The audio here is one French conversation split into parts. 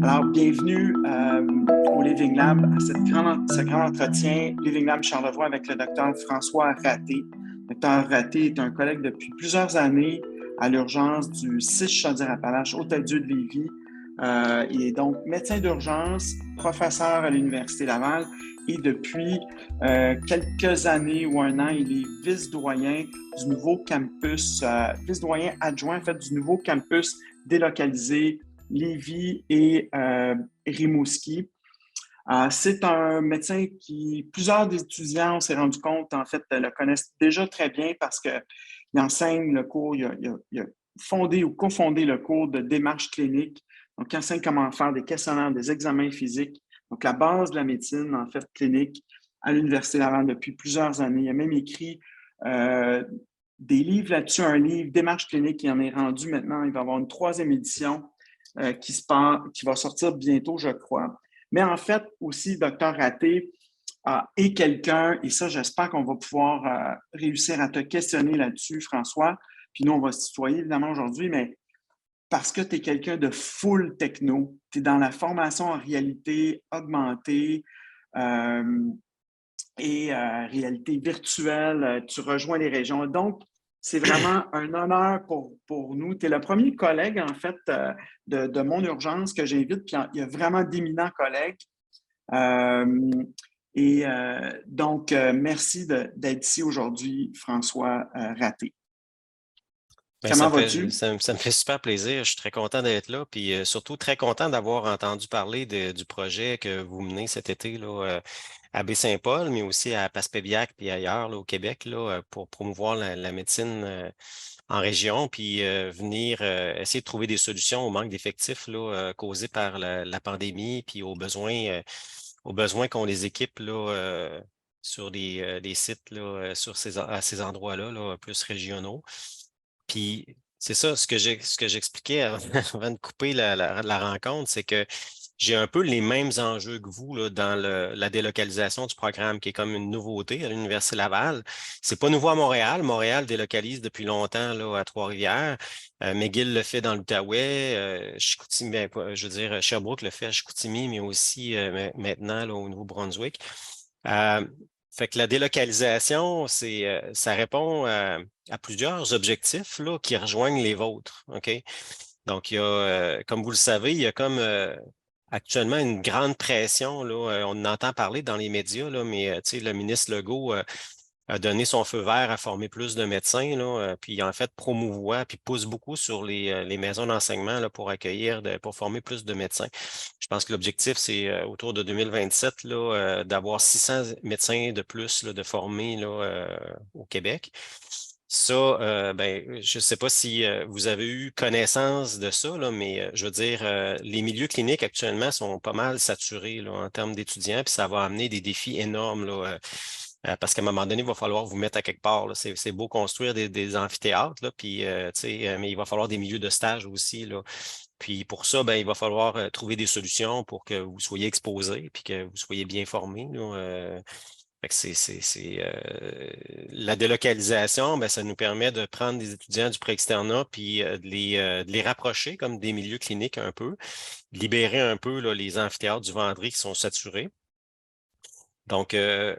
Alors, bienvenue au Living Lab, à ce grand entretien Living Lab Charlevoix avec le docteur François Raté. Le docteur Raté est un collègue depuis plusieurs années à l'urgence du 6 Chaudière-Appalaches, Hôtel-Dieu de Lévis. Il est donc médecin d'urgence, professeur à l'Université Laval et depuis quelques années ou un an, il est vice-doyen du nouveau campus, vice-doyen adjoint en fait, du nouveau campus délocalisé Lévis et Rimouski. C'est un médecin qui, plusieurs des étudiants, on s'est rendu compte, en fait, le connaissent déjà très bien parce qu'il enseigne le cours, il a fondé ou cofondé le cours de démarche clinique. Donc, il enseigne comment faire des questionnaires, des examens physiques. Donc, la base de la médecine, en fait, clinique à l'Université Laval depuis plusieurs années. Il a même écrit des livres là-dessus, un livre, Démarche clinique, qui en est rendu maintenant. Il va y avoir une 3e édition qui va sortir bientôt, je crois. Mais en fait, aussi, Dr. Raté est quelqu'un, et ça, j'espère qu'on va pouvoir réussir à te questionner là-dessus, François. Puis nous, on va se tutoyer, évidemment, aujourd'hui, mais parce que tu es quelqu'un de full techno, tu es dans la formation en réalité augmentée et réalité virtuelle, tu rejoins les régions. Donc, c'est vraiment un honneur pour nous. Tu es le premier collègue, en fait, de mon urgence que j'invite. Puis il y a vraiment d'éminents collègues. Donc, merci d'être ici aujourd'hui, François Raté. Ben, Comment vas-tu? ça me fait super plaisir. Je suis très content d'être là, puis surtout très content d'avoir entendu parler du projet que vous menez cet été là, à Baie-Saint-Paul, mais aussi à Passepébiac puis ailleurs là, au Québec là, pour promouvoir la médecine en région, puis venir essayer de trouver des solutions au manque d'effectifs là, causés par la pandémie, puis aux besoins qu'ont les équipes là, sur les sites là, à ces endroits-là, là, plus régionaux. Puis c'est ça, ce que j'expliquais avant, avant de couper la rencontre, c'est que j'ai un peu les mêmes enjeux que vous là, dans la délocalisation du programme, qui est comme une nouveauté à l'Université Laval. C'est pas nouveau à Montréal. Montréal délocalise depuis longtemps là, à Trois-Rivières. McGill le fait dans l'Outaouais. Chicoutimi, je veux dire, Sherbrooke le fait à Chicoutimi, mais aussi maintenant là, au Nouveau-Brunswick. Euh, Fait que la délocalisation, ça répond à plusieurs objectifs là, qui rejoignent les vôtres. OK? Donc, il y a, comme vous le savez, il y a comme actuellement une grande pression. Là, on en entend parler dans les médias, là, mais tu sais, le ministre Legault a donné son feu vert à former plus de médecins, là, puis en fait promouvoit, puis pousse beaucoup sur les maisons d'enseignement là, pour pour former plus de médecins. Je pense que l'objectif, c'est autour de 2027 là, d'avoir 600 médecins de plus là, de formés là, au Québec. Ça, ben, je ne sais pas si vous avez eu connaissance de ça, là, mais je veux dire, les milieux cliniques actuellement sont pas mal saturés là, en termes d'étudiants, puis ça va amener des défis énormes là, parce qu'à un moment donné, il va falloir vous mettre à quelque part. Là. C'est beau construire des amphithéâtres, là, puis, tu sais, mais il va falloir des milieux de stage aussi. Là. Puis pour ça, ben, il va falloir trouver des solutions pour que vous soyez exposés, puis que vous soyez bien formés. Là, fait que la délocalisation, ben, ça nous permet de prendre des étudiants du pré-externat puis de les rapprocher comme des milieux cliniques un peu, libérer un peu là, les amphithéâtres du Vendry qui sont saturés. Donc,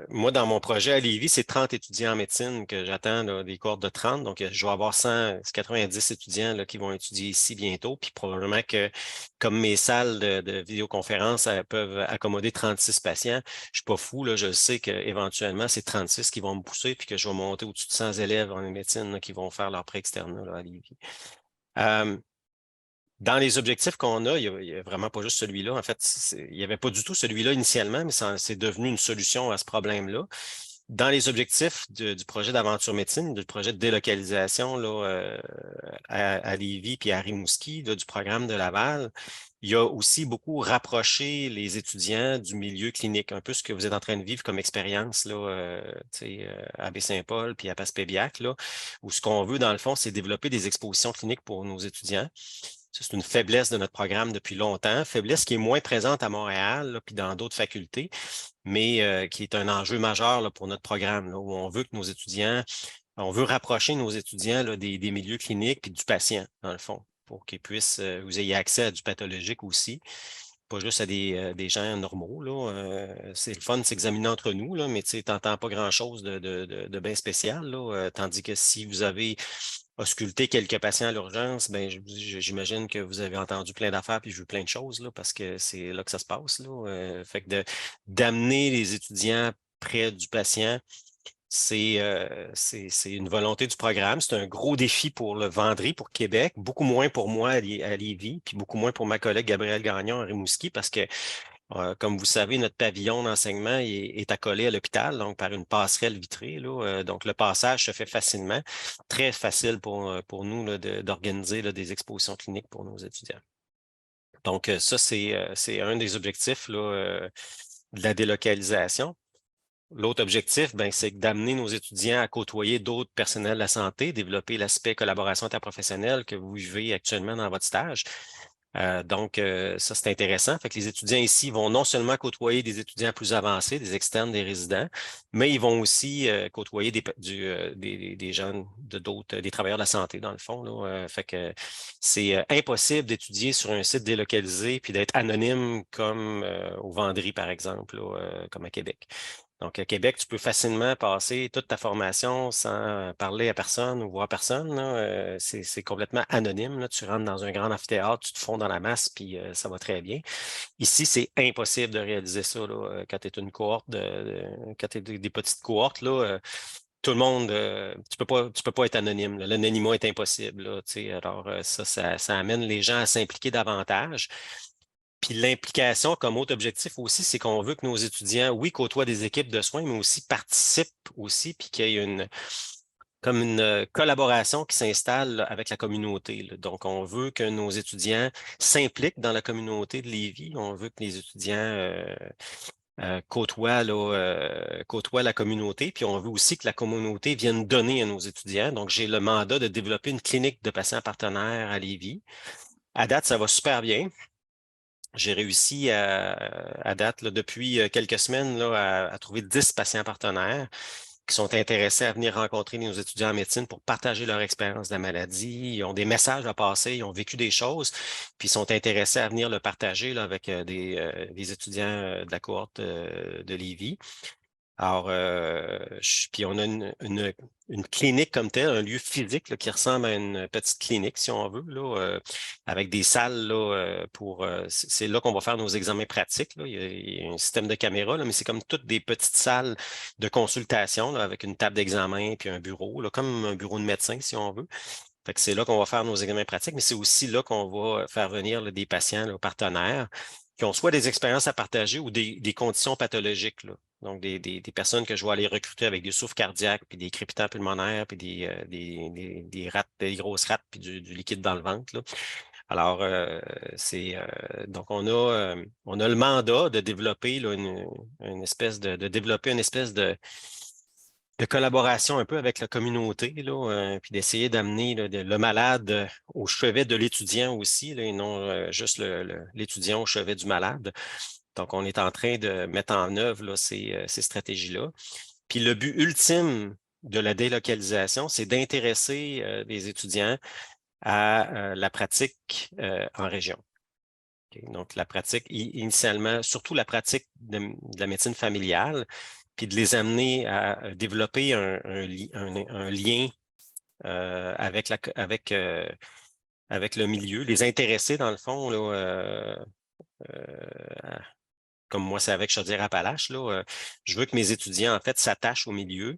moi, dans mon projet à Lévis, c'est 30 étudiants en médecine que j'attends, là, des cohortes de 30. Donc, je vais avoir 190 étudiants là, qui vont étudier ici bientôt. Puis probablement que, comme mes salles de vidéoconférence peuvent accommoder 36 patients, je suis pas fou, là, je sais qu'éventuellement, c'est 36 qui vont me pousser puis que je vais monter au-dessus de 100 élèves en médecine là, qui vont faire leur pré-externat là, à Lévis. Euh, Dans les objectifs qu'on a, il y a vraiment pas juste celui-là. En fait, il n'y avait pas du tout celui-là initialement, mais c'est devenu une solution à ce problème-là. Dans les objectifs du projet d'aventure médecine, du projet de délocalisation là, à Lévis puis à Rimouski, là, du programme de Laval, il y a aussi beaucoup rapproché les étudiants du milieu clinique, un peu ce que vous êtes en train de vivre comme expérience là, tu sais, à Baie-Saint-Paul puis à Passepébiac, là, où ce qu'on veut, dans le fond, c'est développer des expositions cliniques pour nos étudiants. Ça, c'est une faiblesse de notre programme depuis longtemps, faiblesse qui est moins présente à Montréal, là, puis dans d'autres facultés, mais qui est un enjeu majeur là, pour notre programme, là, où on veut que nos étudiants, on veut rapprocher nos étudiants là, des milieux cliniques puis du patient, dans le fond, pour qu'ils puissent, vous ayez accès à du pathologique aussi. pas juste à des gens normaux, là. C'est le fun de s'examiner entre nous, là, mais tu n'entends pas grand-chose de bien spécial, là. Tandis que si vous avez ausculté quelques patients à l'urgence, ben, j'imagine que vous avez entendu plein d'affaires puis vu plein de choses, là, parce que c'est là que ça se passe, là. Fait que d'amener les étudiants près du patient, c'est une volonté du programme. C'est un gros défi pour le Vendry, pour Québec, beaucoup moins pour moi à Lévis, puis beaucoup moins pour ma collègue Gabrielle Gagnon à Rimouski, parce que, comme vous savez, notre pavillon d'enseignement est accolé à l'hôpital, donc par une passerelle vitrée, là. Donc, le passage se fait facilement. Très facile pour nous là, d'organiser là, des expositions cliniques pour nos étudiants. Donc, ça, c'est un des objectifs là, de la délocalisation. L'autre objectif, ben, c'est d'amener nos étudiants à côtoyer d'autres personnels de la santé, développer l'aspect collaboration interprofessionnelle que vous vivez actuellement dans votre stage. Donc, ça, c'est intéressant. Fait que les étudiants ici vont non seulement côtoyer des étudiants plus avancés, des externes, des résidents, mais ils vont aussi côtoyer des gens de d'autres, des travailleurs de la santé, dans le fond, là. Fait que c'est impossible d'étudier sur un site délocalisé puis d'être anonyme comme au Vendry, par exemple, là, comme à Québec. Donc, à Québec, tu peux facilement passer toute ta formation sans parler à personne ou voir personne, là. C'est complètement anonyme, là. Tu rentres dans un grand amphithéâtre, tu te fonds dans la masse, puis ça va très bien. Ici, c'est impossible de réaliser ça, là, quand tu es une cohorte, quand tu es des petites cohortes, là, tout le monde, tu peux pas être anonyme, là. L'anonymat est impossible, là, tu sais. Alors, ça amène les gens à s'impliquer davantage. Puis l'implication comme autre objectif aussi, c'est qu'on veut que nos étudiants, oui, côtoient des équipes de soins, mais aussi participent aussi, puis qu'il y ait comme une collaboration qui s'installe là, avec la communauté, là. Donc, on veut que nos étudiants s'impliquent dans la communauté de Lévis. On veut que les étudiants côtoient la communauté, puis on veut aussi que la communauté vienne donner à nos étudiants. Donc, j'ai le mandat de développer une clinique de patients partenaires à Lévis. À date, ça va super bien. J'ai réussi à date, là, depuis quelques semaines, là, à trouver 10 patients partenaires qui sont intéressés à venir rencontrer nos étudiants en médecine pour partager leur expérience de la maladie. Ils ont des messages à passer, ils ont vécu des choses, puis ils sont intéressés à venir le partager là, avec des étudiants de la cohorte de Lévis. Alors, puis on a une clinique comme telle, un lieu physique là, qui ressemble à une petite clinique, si on veut, là, avec des salles là, c'est là qu'on va faire nos examens pratiques, là. Il y a un système de caméra, là, mais c'est comme toutes des petites salles de consultation là, avec une table d'examen puis un bureau, là, comme un bureau de médecin, si on veut. Fait que c'est là qu'on va faire nos examens pratiques, mais c'est aussi là qu'on va faire venir là, des patients là, partenaires qui ont soit des expériences à partager ou des conditions pathologiques, là. Donc, des personnes que je vais aller recruter avec des souffles cardiaques, puis des crépitants pulmonaires, puis des rates, des grosses rates, puis du liquide dans le ventre, là. Alors, donc on a le mandat de développer là, une espèce de développer une espèce de collaboration un peu avec la communauté, là, puis d'essayer d'amener là, le malade au chevet de l'étudiant aussi, là, et non juste l'étudiant au chevet du malade. Donc, on est en train de mettre en œuvre là, ces stratégies-là. Puis le but ultime de la délocalisation, c'est d'intéresser les étudiants à la pratique en région. Okay? Donc, la pratique, initialement, surtout la pratique de la médecine familiale, puis de les amener à développer un lien avec le milieu, les intéresser, dans le fond, là, comme moi, c'est avec Chaudière-Appalaches, là, je veux que mes étudiants, en fait, s'attachent au milieu.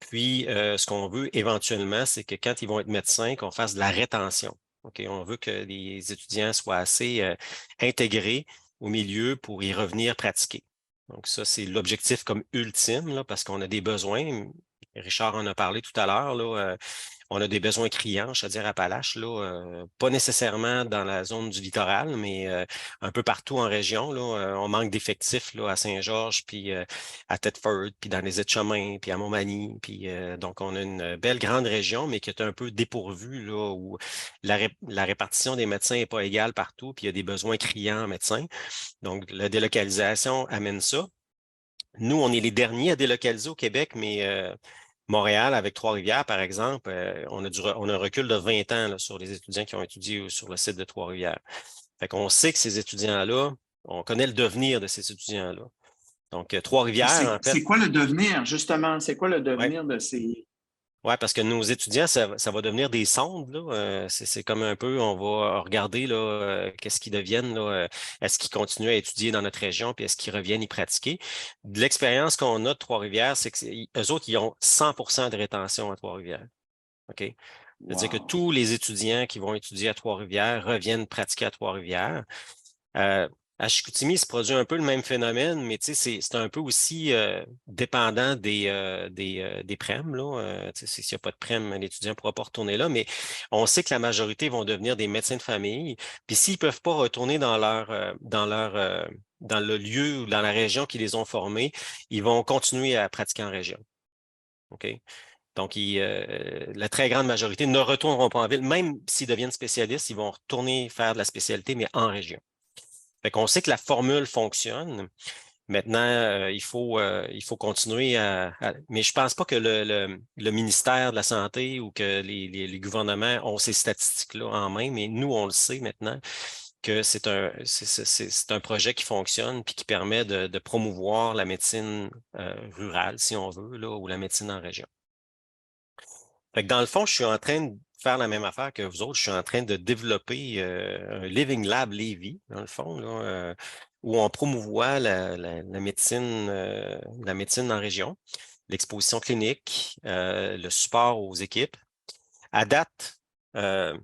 Puis, ce qu'on veut éventuellement, c'est que quand ils vont être médecins, qu'on fasse de la rétention. OK? On veut que les étudiants soient assez intégrés au milieu pour y revenir pratiquer. Donc, ça, c'est l'objectif comme ultime, là, parce qu'on a des besoins. Richard en a parlé tout à l'heure, là. On a des besoins criants, je veux dire, à Appalaches, là, pas nécessairement dans la zone du littoral, mais un peu partout en région, là, on manque d'effectifs là, à Saint-Georges, puis à Thetford, puis dans les Îles-Chemin, puis à Montmagny. Puis, donc, on a une belle grande région, mais qui est un peu dépourvue, là, où la répartition des médecins n'est pas égale partout, puis il y a des besoins criants en médecins. Donc, la délocalisation amène ça. Nous, on est les derniers à délocaliser au Québec, mais Montréal, avec Trois-Rivières, par exemple, on a un recul de 20 ans là, sur les étudiants qui ont étudié sur le site de Trois-Rivières. Fait qu'on sait que ces étudiants-là on connaît le devenir de ces étudiants-là. Donc, Trois-Rivières, en fait. C'est quoi le devenir, justement? C'est quoi le Oui, devenir de ces... ouais, parce que nos étudiants, ça va devenir des sondes, là. C'est comme un peu, on va regarder là, qu'est-ce qu'ils deviennent, là. Est-ce qu'ils continuent à étudier dans notre région, puis est-ce qu'ils reviennent y pratiquer? De l'expérience qu'on a de Trois-Rivières, c'est que eux autres, ils ont 100% de rétention à Trois-Rivières. OK? C'est-à-dire que Wow. tous les étudiants qui vont étudier à Trois-Rivières reviennent pratiquer à Trois-Rivières. À Chicoutimi, il se produit un peu le même phénomène, mais c'est un peu aussi dépendant des prêmes, là. S'il n'y a pas de prême, l'étudiant ne pourra pas retourner là, mais on sait que la majorité vont devenir des médecins de famille. Puis s'ils ne peuvent pas retourner dans le lieu ou dans la région qui les ont formés, ils vont continuer à pratiquer en région. OK? Donc, la très grande majorité ne retourneront pas en ville. Même s'ils deviennent spécialistes, ils vont retourner faire de la spécialité, mais en région. Fait qu'on sait que la formule fonctionne. Maintenant, il faut continuer mais je pense pas que le ministère de la Santé ou que les gouvernements ont ces statistiques-là en main, mais nous, on le sait maintenant que c'est un projet qui fonctionne puis qui permet de promouvoir la médecine rurale, si on veut, là, ou la médecine en région. Fait que dans le fond, je suis en train de faire la même affaire que vous autres. Je suis en train de développer un Living Lab Lévis, dans le fond, là, où on promouvoit la médecine en région, l'exposition clinique, le support aux équipes. À date, ce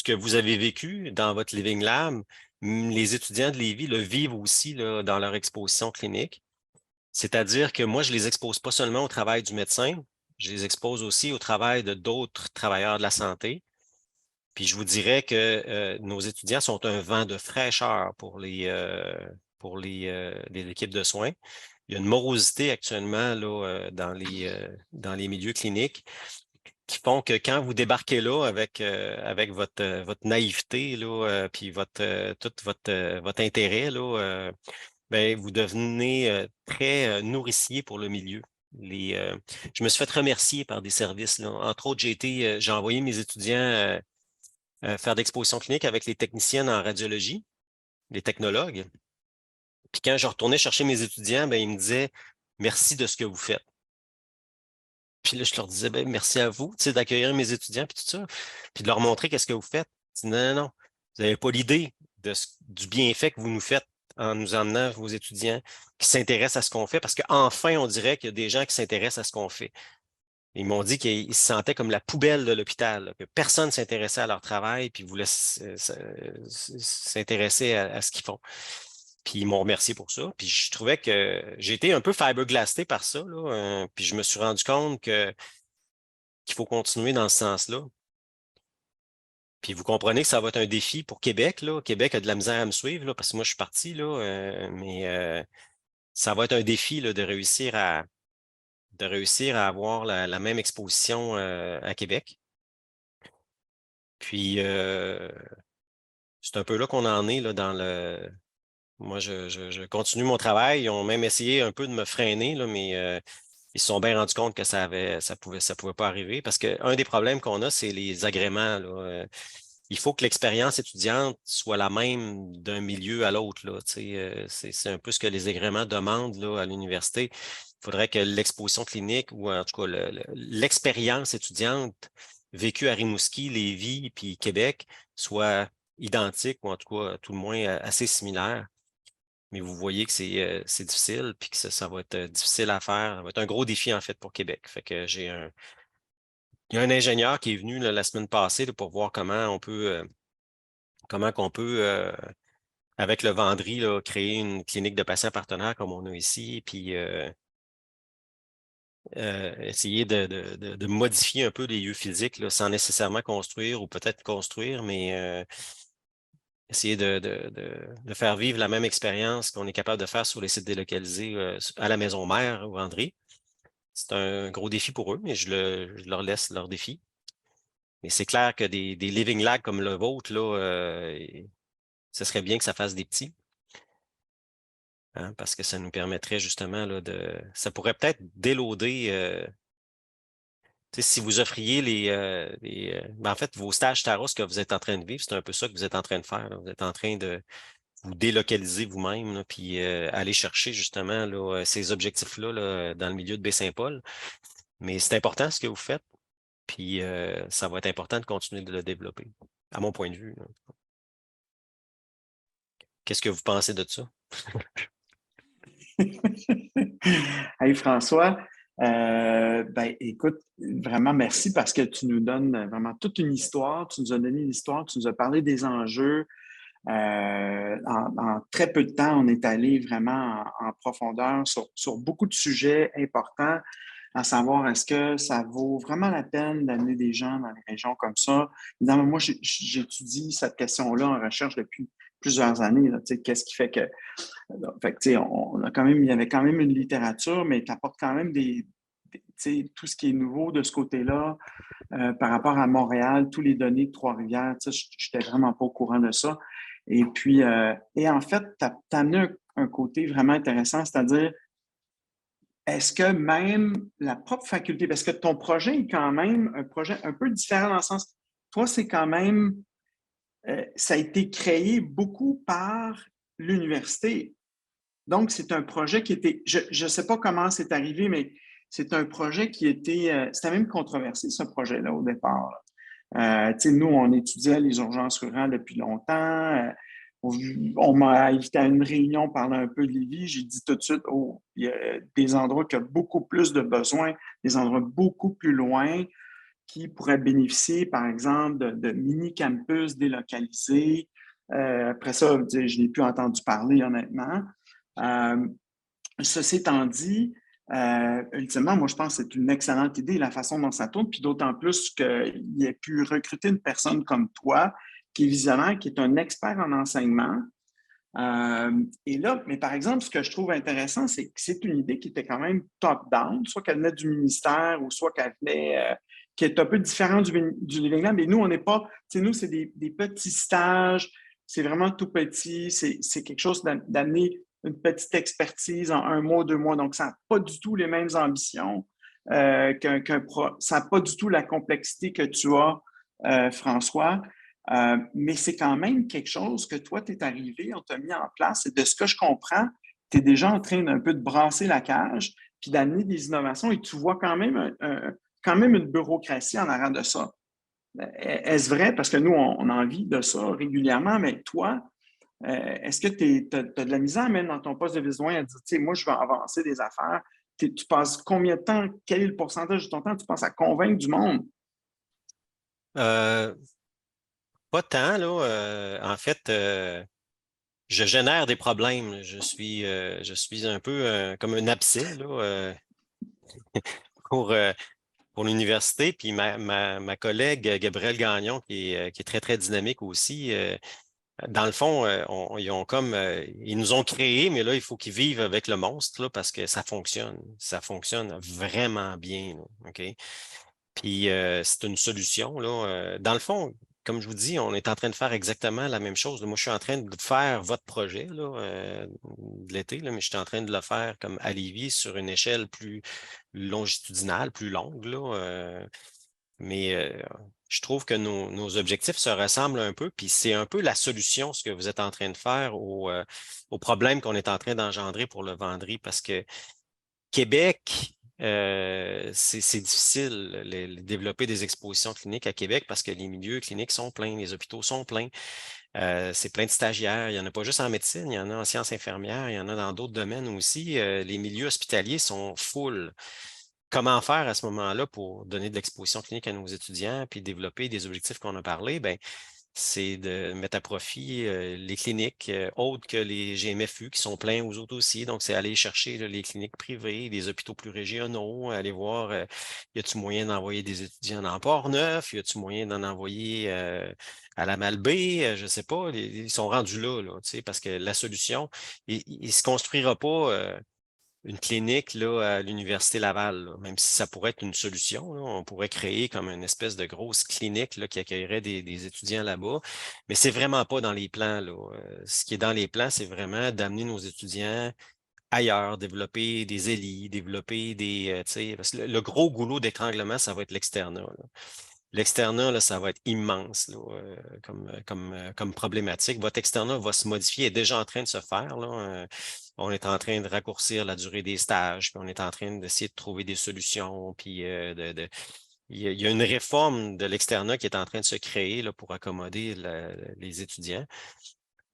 que vous avez vécu dans votre Living Lab, les étudiants de Lévis le vivent aussi là, dans leur exposition clinique. C'est-à-dire que moi, je les expose pas seulement au travail du médecin, je les expose aussi au travail de d'autres travailleurs de la santé. Puis je vous dirais que nos étudiants sont un vent de fraîcheur pour les équipes de soins. Il y a une morosité actuellement là, dans les milieux cliniques qui font que quand vous débarquez là avec votre naïveté là, puis tout votre intérêt là, ben, vous devenez très nourricier pour le milieu. Je me suis fait remercier par des services, là. Entre autres, j'ai envoyé mes étudiants faire d'exposition clinique avec les techniciennes en radiologie, les technologues. Puis quand je retournais chercher mes étudiants, ben, ils me disaient merci de ce que vous faites. Puis là, je leur disais ben, merci à vous, tu sais, d'accueillir mes étudiants, puis tout ça, puis de leur montrer qu'est-ce que vous faites. Je dis, non, non, non, vous n'avez pas l'idée du bienfait que vous nous faites en nous emmenant vos étudiants qui s'intéressent à ce qu'on fait, parce qu'enfin, on dirait qu'il y a des gens qui s'intéressent à ce qu'on fait. Ils m'ont dit qu'ils se sentaient comme la poubelle de l'hôpital, là, que personne ne s'intéressait à leur travail, puis voulait s'intéresser à ce qu'ils font. Puis ils m'ont remercié pour ça. Puis je trouvais que j'ai été un peu fiberglassé par ça, là, puis je me suis rendu compte qu'il faut continuer dans ce sens-là. Puis vous comprenez que ça va être un défi pour Québec, là. Québec a de la misère à me suivre, là, parce que moi, je suis parti, là, mais ça va être un défi là, de réussir à avoir la même exposition à Québec. Puis c'est un peu là qu'on en est là, dans le. Moi, je continue mon travail. Ils ont même essayé un peu de me freiner, là, mais ils se sont bien rendus compte que ça pouvait pas arriver. Parce qu'un des problèmes qu'on a, c'est les agréments, là. Il faut que l'expérience étudiante soit la même d'un milieu à l'autre, là. Tu sais, c'est un peu ce que les agréments demandent là, à l'université. Il faudrait que l'exposition clinique ou en tout cas l'expérience étudiante vécue à Rimouski, Lévis puis Québec soit identique ou en tout cas, à tout le moins, assez similaire. Mais vous voyez que c'est difficile, puis que ça va être difficile à faire. Ça va être un gros défi, en fait, pour Québec. Fait que il y a un ingénieur qui est venu là, la semaine passée là, pour voir comment qu'on peut, avec le Vendry, là, créer une clinique de patients partenaires comme on a ici, puis essayer de modifier un peu les lieux physiques là, sans nécessairement construire ou peut-être construire, mais essayer de faire vivre la même expérience qu'on est capable de faire sur les sites délocalisés à la maison mère ou Vendry. C'est un gros défi pour eux, mais je leur laisse leur défi. Mais c'est clair que des living labs comme le vôtre, là, ce serait bien que ça fasse des petits. Hein, parce que ça nous permettrait justement là, ça pourrait peut-être déloader. Si vous offriez en fait, vos stages Taros que vous êtes en train de vivre, c'est un peu ça que vous êtes en train de faire, là. Vous êtes en train vous délocaliser vous-même, là, puis aller chercher justement là, ces objectifs-là là, dans le milieu de Baie-Saint-Paul. Mais c'est important ce que vous faites, puis ça va être important de continuer de le développer, à mon point de vue, là. Qu'est-ce que vous pensez de ça? Hey François, ben écoute, vraiment merci parce que tu nous donnes vraiment toute une histoire. Tu nous as donné l'histoire, tu nous as parlé des enjeux. En très peu de temps, on est allé vraiment en profondeur sur beaucoup de sujets importants, à savoir est-ce que ça vaut vraiment la peine d'amener des gens dans les régions comme ça. Évidemment, moi, j'étudie cette question-là en recherche depuis plusieurs années. Là, qu'est-ce qui fait que fait que, tu sais, on a quand même, il y avait quand même une littérature, mais qui apporte quand même tu sais, tout ce qui est nouveau de ce côté-là par rapport à Montréal, tous les données de Trois-Rivières, tu sais, je n'étais vraiment pas au courant de ça. Et puis, et en fait, tu as amené un côté vraiment intéressant, c'est-à-dire, est-ce que même la propre faculté, parce que ton projet est quand même un projet un peu différent dans le sens, toi, c'est quand même, ça a été créé beaucoup par l'université. Donc, c'est un projet qui était, je ne sais pas comment c'est arrivé, mais c'est un projet qui était, c'était même controversé, ce projet-là, au départ. Tu sais, nous, on étudiait les urgences rurales depuis longtemps. On m'a invité à une réunion, parler un peu de Lévis. J'ai dit tout de suite, oh, il y a des endroits qui ont beaucoup plus de besoins, des endroits beaucoup plus loin qui pourraient bénéficier, par exemple, de mini-campus délocalisés. Après ça, je n'ai plus entendu parler, honnêtement. Euh, Ceci étant dit, ultimement, moi, je pense que c'est une excellente idée, la façon dont ça tourne, puis d'autant plus qu'il ait pu recruter une personne comme toi, qui est visionnaire, qui est un expert en enseignement. Et là, mais par exemple, ce que je trouve intéressant, c'est que c'est une idée qui était quand même top-down, soit qu'elle venait du ministère ou soit qu'elle venait, qui est un peu différente du Living Lab. Mais nous, on n'est pas, tu sais, nous, c'est des petits stages, c'est vraiment tout petit, c'est quelque chose d'amener une petite expertise en un mois, 2 mois. Donc, ça n'a pas du tout les mêmes ambitions ça n'a pas du tout la complexité que tu as, François. Mais c'est quand même quelque chose que toi, tu es arrivé, on t'a mis en place. Et de ce que je comprends, tu es déjà en train d'un peu de brasser la cage, puis d'amener des innovations, et tu vois quand même une bureaucratie en arrière de ça. Est-ce vrai? Parce que nous, on a envie de ça régulièrement, mais toi, est-ce que tu as de la misère même dans ton poste de vice-doyen à dire, tu sais, moi, je veux avancer des affaires. Tu passes combien de temps? Quel est le pourcentage de ton temps? Tu penses à convaincre du monde? Euh, Pas tant, là. En fait, je génère des problèmes. Je suis un peu comme un abcès là, pour, euh, pour l'université. Puis ma collègue Gabrielle Gagnon, qui est très, très dynamique aussi, dans le fond, ils nous ont créés, mais là, il faut qu'ils vivent avec le monstre là, parce que ça fonctionne. Ça fonctionne vraiment bien, là, OK? Puis c'est une solution, là. Dans le fond, comme je vous dis, on est en train de faire exactement la même chose. Moi, je suis en train de faire votre projet là, de l'été, là, mais je suis en train de le faire comme à Lévis sur une échelle plus longitudinale, plus longue, là. Mais je trouve que nos objectifs se ressemblent un peu, puis c'est un peu la solution, ce que vous êtes en train de faire au problème qu'on est en train d'engendrer pour le Vendry, parce que Québec, c'est difficile développer des expositions cliniques à Québec parce que les milieux cliniques sont pleins, les hôpitaux sont pleins, c'est plein de stagiaires. Il n'y en a pas juste en médecine, il y en a en sciences infirmières, il y en a dans d'autres domaines aussi. Les milieux hospitaliers sont full. Comment faire à ce moment-là pour donner de l'exposition clinique à nos étudiants puis développer des objectifs qu'on a parlé? Ben, c'est de mettre à profit les cliniques autres que les GMFU qui sont pleins aux autres aussi. Donc, c'est aller chercher là, les cliniques privées, les hôpitaux plus régionaux, aller voir y a-t-il moyen d'envoyer des étudiants dans Port-Neuf, y a-t-il moyen d'en envoyer à la Malbaie, je ne sais pas. Ils sont rendus là, tu sais, parce que la solution, il ne se construira pas. Une clinique là, à l'Université Laval, là. Même si ça pourrait être une solution, là, on pourrait créer comme une espèce de grosse clinique là, qui accueillerait des étudiants là-bas. Mais c'est vraiment pas dans les plans, là. Ce qui est dans les plans, c'est vraiment d'amener nos étudiants ailleurs, développer des ELI, développer des. Tu sais, parce que le gros goulot d'étranglement, ça va être l'externat, là. L'externat, là, ça va être immense là, comme problématique. Votre externat va se modifier, est déjà en train de se faire. Là. On est en train de raccourcir la durée des stages, puis on est en train d'essayer de trouver des solutions, puis il y a une réforme de l'externat qui est en train de se créer là, pour accommoder les étudiants.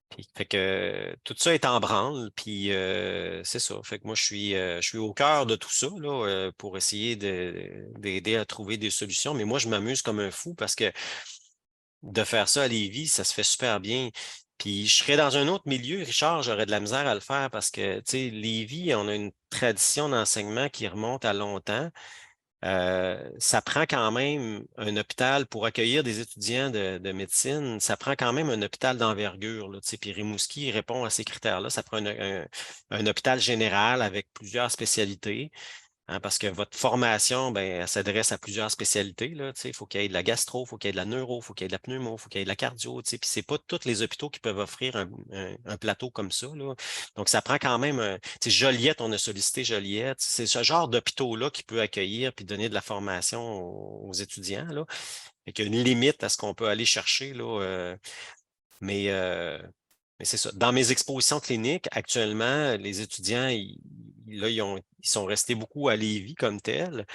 Puis, fait que tout ça est en branle, puis c'est ça. Fait que moi, je suis au cœur de tout ça là, pour essayer d'aider à trouver des solutions. Mais moi, je m'amuse comme un fou parce que de faire ça à Lévis, ça se fait super bien. Puis je serais dans un autre milieu, Richard, j'aurais de la misère à le faire parce que, tu sais, Lévis, on a une tradition d'enseignement qui remonte à longtemps. Ça prend quand même un hôpital pour accueillir des étudiants de médecine. Ça prend quand même un hôpital d'envergure, là, tu sais, puis Rimouski répond à ces critères-là. Ça prend un hôpital général avec plusieurs spécialités. Hein, parce que votre formation, ben, elle s'adresse à plusieurs spécialités. Là, tu sais, il faut qu'il y ait de la gastro, il faut qu'il y ait de la neuro, il faut qu'il y ait de la pneumo, il faut qu'il y ait de la cardio. Tu sais, puis c'est pas tous les hôpitaux qui peuvent offrir un plateau comme ça. Là. Donc, ça prend quand même tu sais, Joliette, on a sollicité Joliette. C'est ce genre d'hôpitaux-là qui peut accueillir puis donner de la formation aux étudiants. Là. Il y a une limite à ce qu'on peut aller chercher. Là, mais mais c'est ça. Dans mes expositions cliniques, actuellement, les étudiants, là, ils sont restés beaucoup à Lévis comme tel.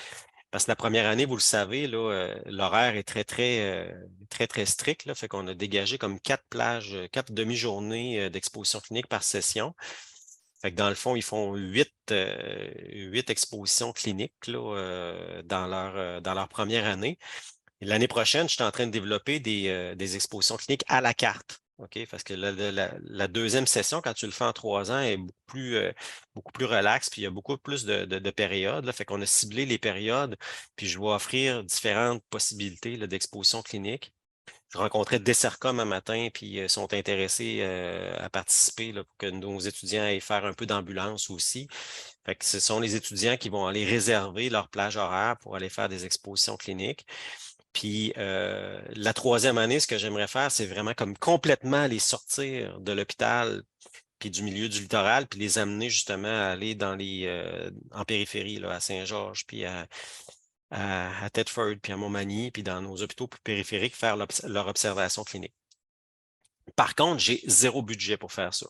Parce que la première année, vous le savez, là, l'horaire est très strict. Là, fait qu'on a dégagé comme 4 plages, 4 demi-journées d'exposition clinique par session. Fait que dans le fond, ils font 8 expositions cliniques là, dans leur première année. Et l'année prochaine, je suis en train de développer des expositions cliniques à la carte. OK? Parce que la deuxième session, quand tu le fais en 3 ans, est beaucoup plus relaxe, puis il y a beaucoup plus de périodes. Là, fait qu'on a ciblé les périodes, puis je vais offrir différentes possibilités là, d'exposition clinique. Je rencontrais Dessercom un matin, puis ils sont intéressés à participer là, pour que nos étudiants aillent faire un peu d'ambulance aussi. Fait que ce sont les étudiants qui vont aller réserver leur plage horaire pour aller faire des expositions cliniques. Puis la troisième année, ce que j'aimerais faire, c'est vraiment comme complètement les sortir de l'hôpital puis du milieu du littoral, puis les amener justement à aller en périphérie, là, à Saint-Georges, puis à Thetford, puis à Montmagny, puis dans nos hôpitaux plus périphériques, faire leur observation clinique. Par contre, j'ai zéro budget pour faire ça.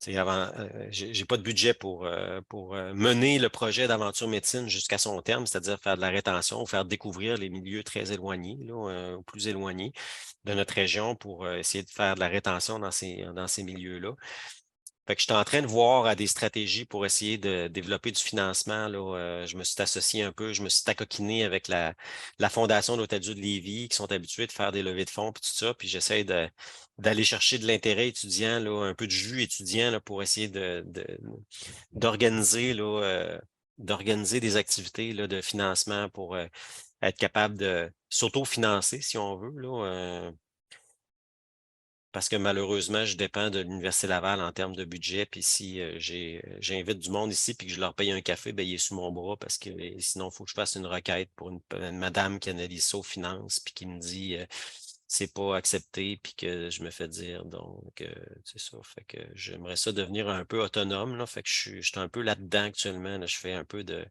J'ai pas de budget pour mener le projet d'aventure médecine jusqu'à son terme, c'est-à-dire faire de la rétention ou faire découvrir les milieux très éloignés, là, ou plus éloignés de notre région pour essayer de faire de la rétention dans ces milieux-là. Fait que je suis en train de voir à des stratégies pour essayer de développer du financement. Là, je me suis associé un peu, je me suis tacoquiné avec la Fondation de l'Hôtel-Dieu de Lévis, qui sont habitués de faire des levées de fonds et tout ça. Puis j'essaie d'aller chercher de l'intérêt étudiant, là, un peu de jus étudiant là, pour essayer d'organiser d'organiser des activités là, de financement pour être capable de s'autofinancer, si on veut. Là, parce que malheureusement, je dépends de l'Université Laval en termes de budget. Puis si j'invite du monde ici puis que je leur paye un café, ben, il est sous mon bras parce que sinon, il faut que je fasse une requête pour une madame qui analyse ça aux finances puis qui me dit c'est pas accepté puis que je me fais dire. Donc, c'est ça. Fait que j'aimerais ça devenir un peu autonome. Là, fait que je suis un peu là-dedans actuellement. Là. Je fais un peu de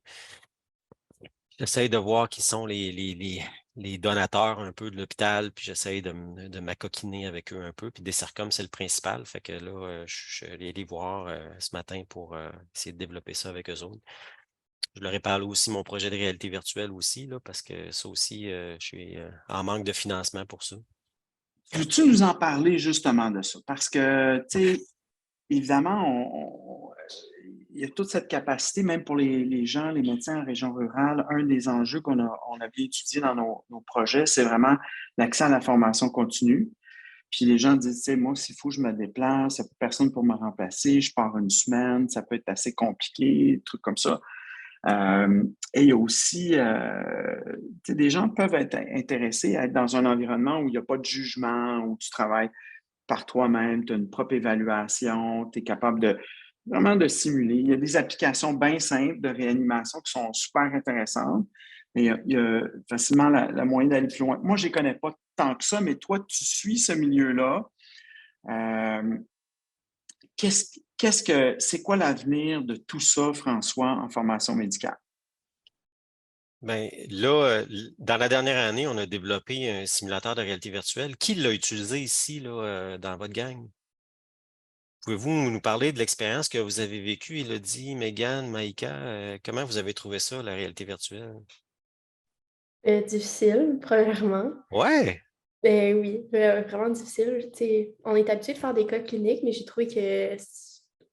J'essaie de voir qui sont les donateurs un peu de l'hôpital, puis j'essaie de m'acoquiner avec eux un peu. Puis Dessercom, c'est le principal. Fait que là, je suis allé les voir ce matin pour essayer de développer ça avec eux autres. Je leur ai parlé aussi de mon projet de réalité virtuelle aussi, là, parce que ça aussi, je suis en manque de financement pour ça. Peux-tu nous en parler justement de ça? Parce que, tu sais, évidemment, il y a toute cette capacité, même pour les gens, les médecins en région rurale, un des enjeux on a bien étudié dans nos projets, c'est vraiment l'accès à la formation continue. Puis les gens disent, tu sais, moi, s'il faut que je me déplace, il n'y a personne pour me remplacer, je pars une semaine, ça peut être assez compliqué, des trucs comme ça. Et il y a aussi, tu sais, des gens peuvent être intéressés à être dans un environnement où il n'y a pas de jugement, où tu travailles par toi-même, tu as une propre évaluation, tu es capable de vraiment de simuler. Il y a des applications bien simples de réanimation qui sont super intéressantes, mais il y a facilement la moyen d'aller plus loin. Moi, je ne les connais pas tant que ça, mais toi, tu suis ce milieu-là. Euh, c'est quoi l'avenir de tout ça, François, en formation médicale? Ben, là, dans la dernière année, on a développé un simulateur de réalité virtuelle. Qui l'a utilisé ici, là, dans votre gang? Pouvez-vous nous parler de l'expérience que vous avez vécue, Élodie, Megan, Maïka? Comment vous avez trouvé ça, la réalité virtuelle? Difficile, premièrement. Ouais! Oui, vraiment difficile. Tu sais, on est habitué de faire des cas cliniques, mais j'ai trouvé que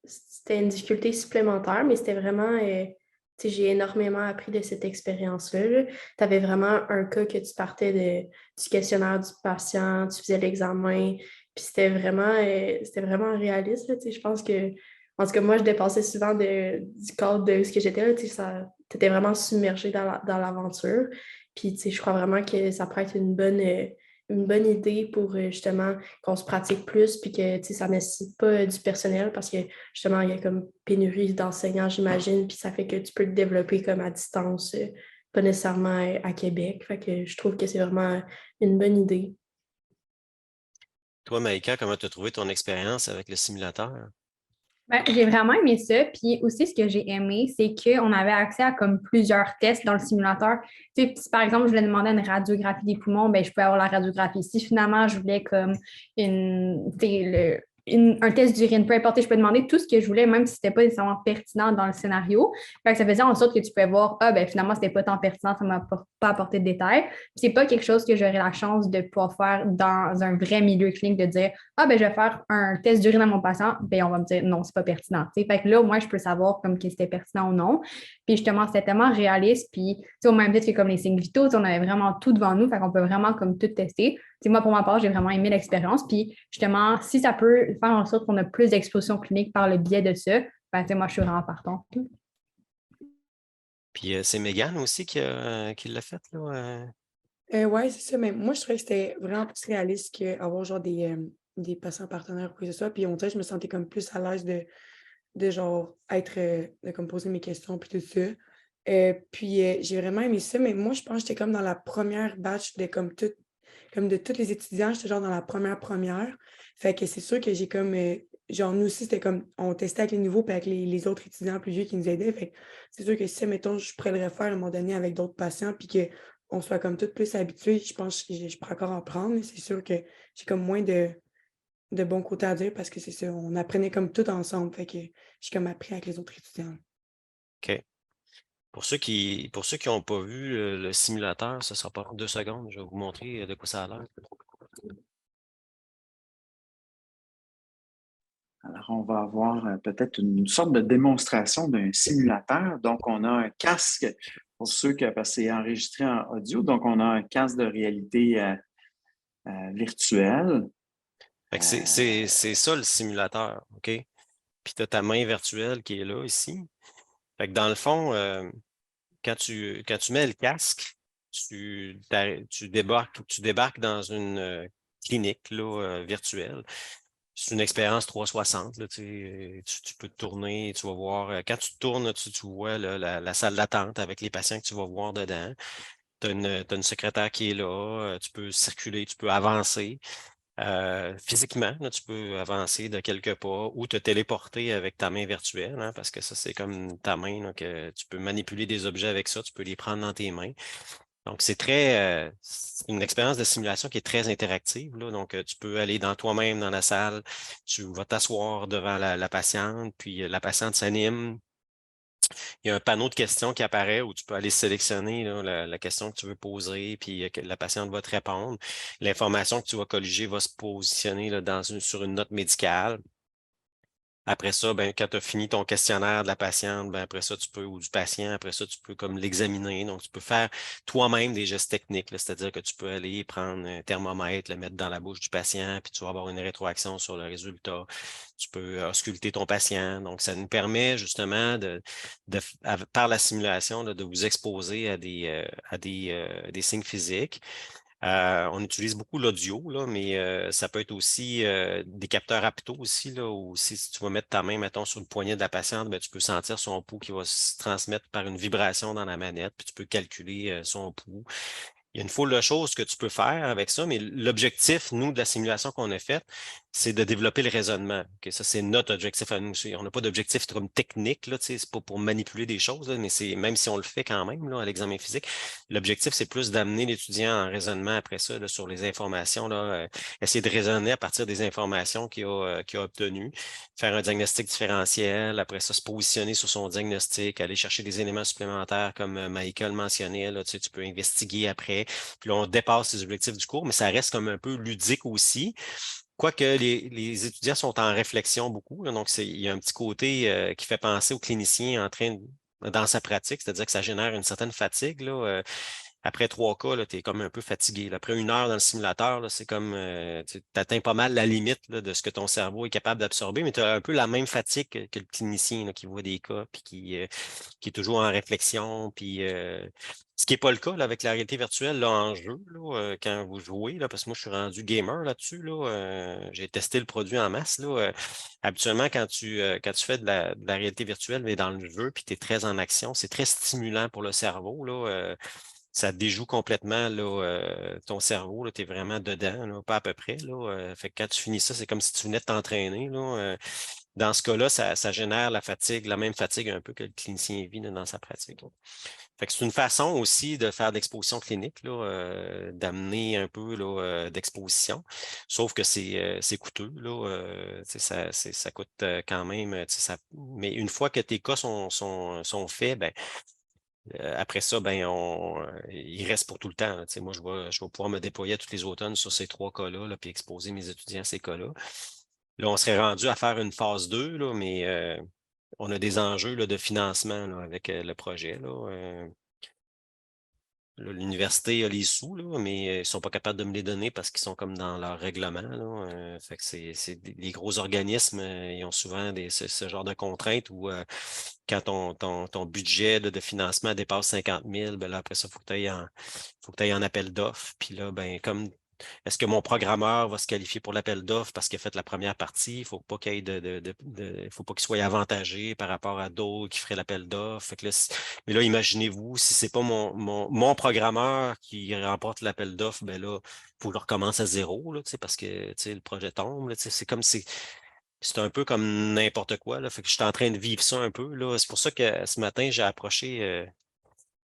c'était une difficulté supplémentaire, mais c'était vraiment, tu sais, j'ai énormément appris de cette expérience-là. Tu avais vraiment un cas que tu partais du questionnaire du patient, tu faisais l'examen, puis c'était vraiment réaliste, là, tu sais. Je pense que, en tout cas, moi, je dépassais souvent du cadre de ce que j'étais là, tu sais, tu étais vraiment submergé dans l'aventure. Puis, tu sais, je crois vraiment que ça pourrait être une bonne idée pour justement qu'on se pratique plus puis que ça ne nécessite pas du personnel parce que justement, il y a comme pénurie d'enseignants, j'imagine, puis ça fait que tu peux te développer comme à distance, pas nécessairement à Québec. Fait que je trouve que c'est vraiment une bonne idée. Toi, Maïka, comment tu as trouvé ton expérience avec le simulateur? Ben, j'ai vraiment aimé ça. Puis aussi, ce que j'ai aimé, c'est qu'on avait accès à comme plusieurs tests dans le simulateur. Tu sais, si par exemple, je voulais demander une radiographie des poumons, ben, je pouvais avoir la radiographie. Si finalement, je voulais comme tu sais, un test d'urine, peu importe, je peux demander tout ce que je voulais, même si ce n'était pas nécessairement pertinent dans le scénario. Fait que ça faisait en sorte que tu pouvais voir, ah, ben finalement, ce n'était pas tant pertinent, ça ne m'a pas apporté de détails. Puis c'est pas quelque chose que j'aurais la chance de pouvoir faire dans un vrai milieu clinique, de dire, ah, ben, je vais faire un test d'urine à mon patient, ben, on va me dire non, c'est pas pertinent. T'sais. Fait que là, au moins, je peux savoir comme que c'était pertinent ou non. Puis justement, c'était tellement réaliste. Puis au même titre que comme les signes vitaux, on avait vraiment tout devant nous. Fait qu'on peut vraiment comme tout tester. T'sais, moi, pour ma part, j'ai vraiment aimé l'expérience. Puis justement, si ça peut faire en sorte qu'on a plus d'exposition clinique par le biais de ça, ben, moi, je suis vraiment partante. Puis c'est Megan aussi qui l'a fait, là? Ouais, c'est ça. Mais moi, je trouvais que c'était vraiment plus réaliste qu'avoir genre des patients partenaires ou quoi que ce soit. Puis on dirait que je me sentais comme plus à l'aise de genre être, de comme poser mes questions puis tout ça. Puis j'ai vraiment aimé ça. Mais moi, je pense que j'étais comme dans la première batch de comme de tous les étudiants. J'étais genre dans la première. Fait que c'est sûr que j'ai comme, genre nous aussi, c'était comme, on testait avec les nouveaux puis avec les autres étudiants plus vieux qui nous aidaient. Fait que c'est sûr que si, mettons, je pourrais le refaire à un moment donné avec d'autres patients puis qu'on soit comme toutes plus habitués, je pense que je pourrais encore en prendre, mais c'est sûr que j'ai comme moins de bons côtés à dire parce que c'est ça, on apprenait comme tout ensemble. Fait que j'ai comme appris avec les autres étudiants. OK. Pour ceux qui n'ont pas vu le simulateur, ça sera pas 2 secondes. Je vais vous montrer de quoi ça a l'air. Alors, on va avoir peut-être une sorte de démonstration d'un simulateur. Donc, on a un casque pour ceux parce que c'est enregistré en audio. Donc, on a un casque de réalité virtuelle. Fait que c'est ça le simulateur, OK? Puis tu as ta main virtuelle qui est là, ici. Fait que dans le fond, quand tu mets le casque, tu débarques dans une clinique là, virtuelle. C'est une expérience 360. Là, tu peux te tourner, tu vas voir. Quand tu te tournes, tu vois là, la salle d'attente avec les patients que tu vas voir dedans. Tu as une secrétaire qui est là, tu peux circuler, tu peux avancer. Physiquement, là, tu peux avancer de quelques pas ou te téléporter avec ta main virtuelle, hein, parce que ça, c'est comme ta main, là, que tu peux manipuler des objets avec ça, tu peux les prendre dans tes mains. Donc, c'est une expérience de simulation qui est très interactive, là. Donc, tu peux aller dans toi-même dans la salle, tu vas t'asseoir devant la patiente, puis la patiente s'anime. Il y a un panneau de questions qui apparaît où tu peux aller sélectionner là, la question que tu veux poser, puis que la patiente va te répondre. L'information que tu vas colliger va se positionner là, sur une note médicale. Après ça, ben, quand tu as fini ton questionnaire de la patiente, ben, après ça, ou du patient, après ça, tu peux comme l'examiner. Donc, tu peux faire toi-même des gestes techniques, là, c'est-à-dire que tu peux aller prendre un thermomètre, le mettre dans la bouche du patient, puis tu vas avoir une rétroaction sur le résultat. Tu peux ausculter ton patient. Donc, ça nous permet justement par la simulation, là, de vous exposer à des signes physiques. On utilise beaucoup l'audio, là, mais ça peut être aussi des capteurs apto aussi, là, ou si tu vas mettre ta main, mettons, sur le poignet de la patiente, ben, tu peux sentir son pouls qui va se transmettre par une vibration dans la manette, puis tu peux calculer son pouls. Il y a une foule de choses que tu peux faire avec ça, mais l'objectif, nous, de la simulation qu'on a faite, c'est de développer le raisonnement. Okay? Ça, c'est notre objectif à nous. On n'a pas d'objectif comme technique, là, c'est pas pour manipuler des choses, là, mais même si on le fait quand même là, à l'examen physique, l'objectif, c'est plus d'amener l'étudiant en raisonnement après ça là, sur les informations, là, essayer de raisonner à partir des informations qu'il a obtenues, faire un diagnostic différentiel, après ça, se positionner sur son diagnostic, aller chercher des éléments supplémentaires comme Michael mentionnait, là, tu peux investiguer après. Puis là, on dépasse les objectifs du cours, mais ça reste comme un peu ludique aussi. Quoique les étudiants sont en réflexion beaucoup, là, donc il y a un petit côté qui fait penser au clinicien dans sa pratique, c'est-à-dire que ça génère une certaine fatigue. Là, après 3 cas, tu es comme un peu fatigué. Là. Après 1 heure dans le simulateur, c'est comme tu atteins pas mal la limite là, de ce que ton cerveau est capable d'absorber, mais tu as un peu la même fatigue que le clinicien là, qui voit des cas puis qui est toujours en réflexion. Puis, ce qui n'est pas le cas là, avec la réalité virtuelle là, en jeu, là, quand vous jouez, là, parce que moi, je suis rendu gamer là-dessus. Là, j'ai testé le produit en masse. Là, habituellement, quand tu fais de la réalité virtuelle, mais dans le jeu, puis tu es très en action, c'est très stimulant pour le cerveau. Là, ça déjoue complètement là, ton cerveau. Tu es vraiment dedans, là, pas à peu près. Là, fait que quand tu finis ça, c'est comme si tu venais de t'entraîner. Là, dans ce cas-là, ça génère la même fatigue un peu que le clinicien vit là, dans sa pratique. Là. Fait que c'est une façon aussi de faire de l'exposition clinique, là, d'amener un peu là, d'exposition. Sauf que c'est coûteux. Là, ça coûte quand même. Mais une fois que tes cas sont faits, ben, après ça, ben, il reste pour tout le temps. Là. Moi, je vais pouvoir me déployer tous les automnes sur ces 3 cas-là, là, puis exposer mes étudiants à ces cas-là. Là, on serait rendu à faire une phase 2, là, mais on a des enjeux là, de financement là, avec le projet. L'université a les sous, là, mais ils ne sont pas capables de me les donner parce qu'ils sont comme dans leur règlement. Là, fait que les gros organismes, ils ont souvent ce genre de contraintes où quand ton budget là, de financement dépasse 50 000, ben là, après ça, il faut que tu ailles en appel d'offres. Puis là, ben, comme est-ce que mon programmeur va se qualifier pour l'appel d'offres parce qu'il a fait la première partie? Il ne faut pas qu'il y ait faut pas qu'il soit avantagé par rapport à d'autres qui feraient l'appel d'offres. Fait que là, mais là, imaginez-vous, si ce n'est pas mon programmeur qui remporte l'appel d'offres, ben là, il faut que je recommence à zéro, là, parce que le projet tombe. Là, c'est comme si c'est un peu comme n'importe quoi. Là, fait que je suis en train de vivre ça un peu. Là. C'est pour ça que ce matin, j'ai approché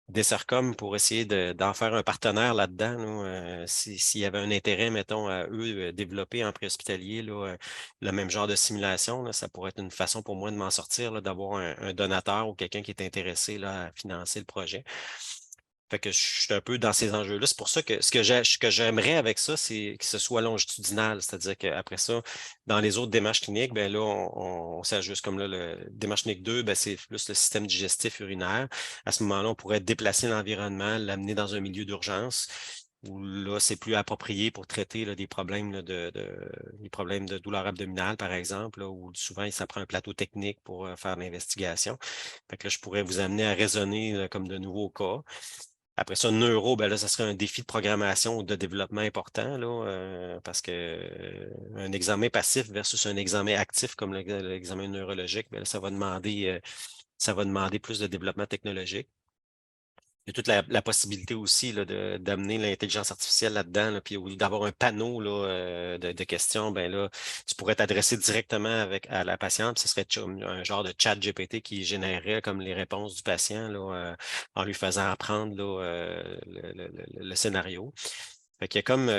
Dessercom pour essayer d'en faire un partenaire là-dedans. Là, s'il y avait un intérêt, mettons, à eux développer en préhospitalier là, le même genre de simulation, là, ça pourrait être une façon pour moi de m'en sortir, là, d'avoir un donateur ou quelqu'un qui est intéressé là, à financer le projet. Fait que je suis un peu dans ces enjeux-là. C'est pour ça que ce que j'aimerais avec ça, c'est que ce soit longitudinal. C'est-à-dire qu'après ça, dans les autres démarches cliniques, ben là, on s'ajuste comme là, le démarche clinique 2, ben, c'est plus le système digestif urinaire. À ce moment-là, on pourrait déplacer l'environnement, l'amener dans un milieu d'urgence où là, c'est plus approprié pour traiter là, des problèmes là, des problèmes de douleur abdominale, par exemple, là, où souvent, ça prend un plateau technique pour faire l'investigation. Fait que là, je pourrais vous amener à raisonner là, comme de nouveaux cas. Après ça, neuro, ben là, ça serait un défi de programmation ou de développement important, là, parce que un examen passif versus un examen actif comme l'examen neurologique, ben là, ça va demander plus de développement technologique. Il y a toute la possibilité aussi là, d'amener l'intelligence artificielle là-dedans, là, puis au lieu d'avoir un panneau là, de questions, ben là, tu pourrais t'adresser directement à la patiente. Ce serait un genre de chat GPT qui générerait comme les réponses du patient là, en lui faisant apprendre là, le scénario. Fait qu'il y a comme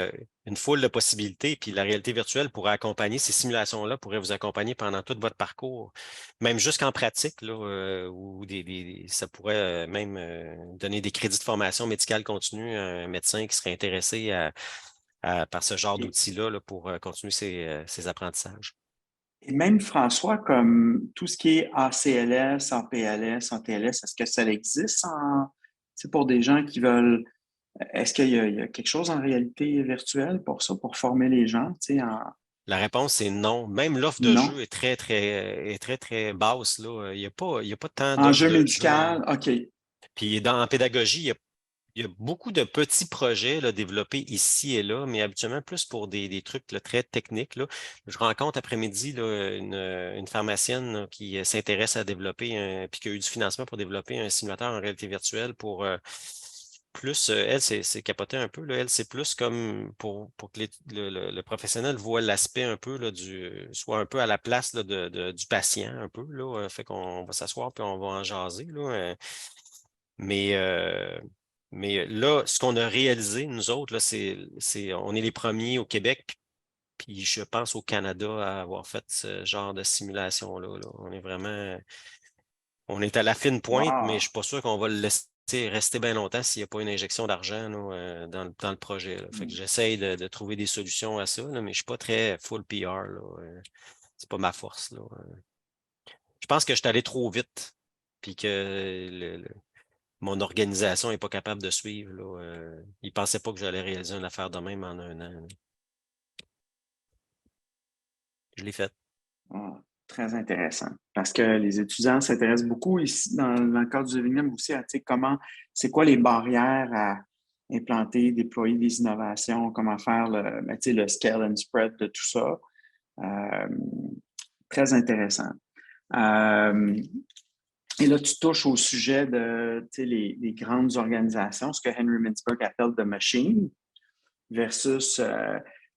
une foule de possibilités, puis la réalité virtuelle pourrait accompagner, ces simulations-là pourraient vous accompagner pendant tout votre parcours, même jusqu'en pratique, là, ou ça pourrait même donner des crédits de formation médicale continue à un médecin qui serait intéressé par ce genre Et, d'outils-là là, pour continuer ses apprentissages. et même François, comme tout ce qui est ACLS, APLS, ATLS, est-ce que ça existe pour des gens qui veulent. Est-ce qu'il y a quelque chose en réalité virtuelle pour ça, pour former les gens, La réponse est non. Même l'offre de non? jeu est très basse. Là. Il y a pas tant En d'offres jeu de jeu. médical, OK. Puis en pédagogie, il y a beaucoup de petits projets là, développés ici et là, mais habituellement plus pour des trucs là, très techniques. Là. Je rencontre après-midi là, une pharmacienne là, qui s'intéresse à développer puis qui a eu du financement pour développer un simulateur en réalité virtuelle plus, elle, c'est capoté un peu. Là. Elle, c'est plus comme pour que le professionnel voit l'aspect un peu là, soit un peu à la place là, du patient, un peu. Là, fait qu'on va s'asseoir puis on va en jaser. Là, mais, mais là, ce qu'on a réalisé, nous autres, là, on est les premiers au Québec, puis je pense au Canada à avoir fait ce genre de simulation-là. Là. On est à la fine pointe, mais je ne Wow! suis pas sûr qu'on va le laisser rester bien longtemps s'il n'y a pas une injection d'argent là, dans le projet. Là. Fait que j'essaye de trouver des solutions à ça, là, mais je ne suis pas très full PR. C'est pas ma force. Là. Je pense que je suis allé trop vite, puis que mon organisation n'est pas capable de suivre. Là. Ils ne pensaient pas que j'allais réaliser une affaire de même en 1 an. Là. Je l'ai fait. Ah, très intéressant. Parce que les étudiants s'intéressent beaucoup ici, dans le cadre du Living aussi, à c'est quoi les barrières à implanter, déployer des innovations, comment faire le scale and spread de tout ça. Très intéressant. Et là, tu touches au sujet de les grandes organisations, ce que Henry Mintzberg appelle The Machine, versus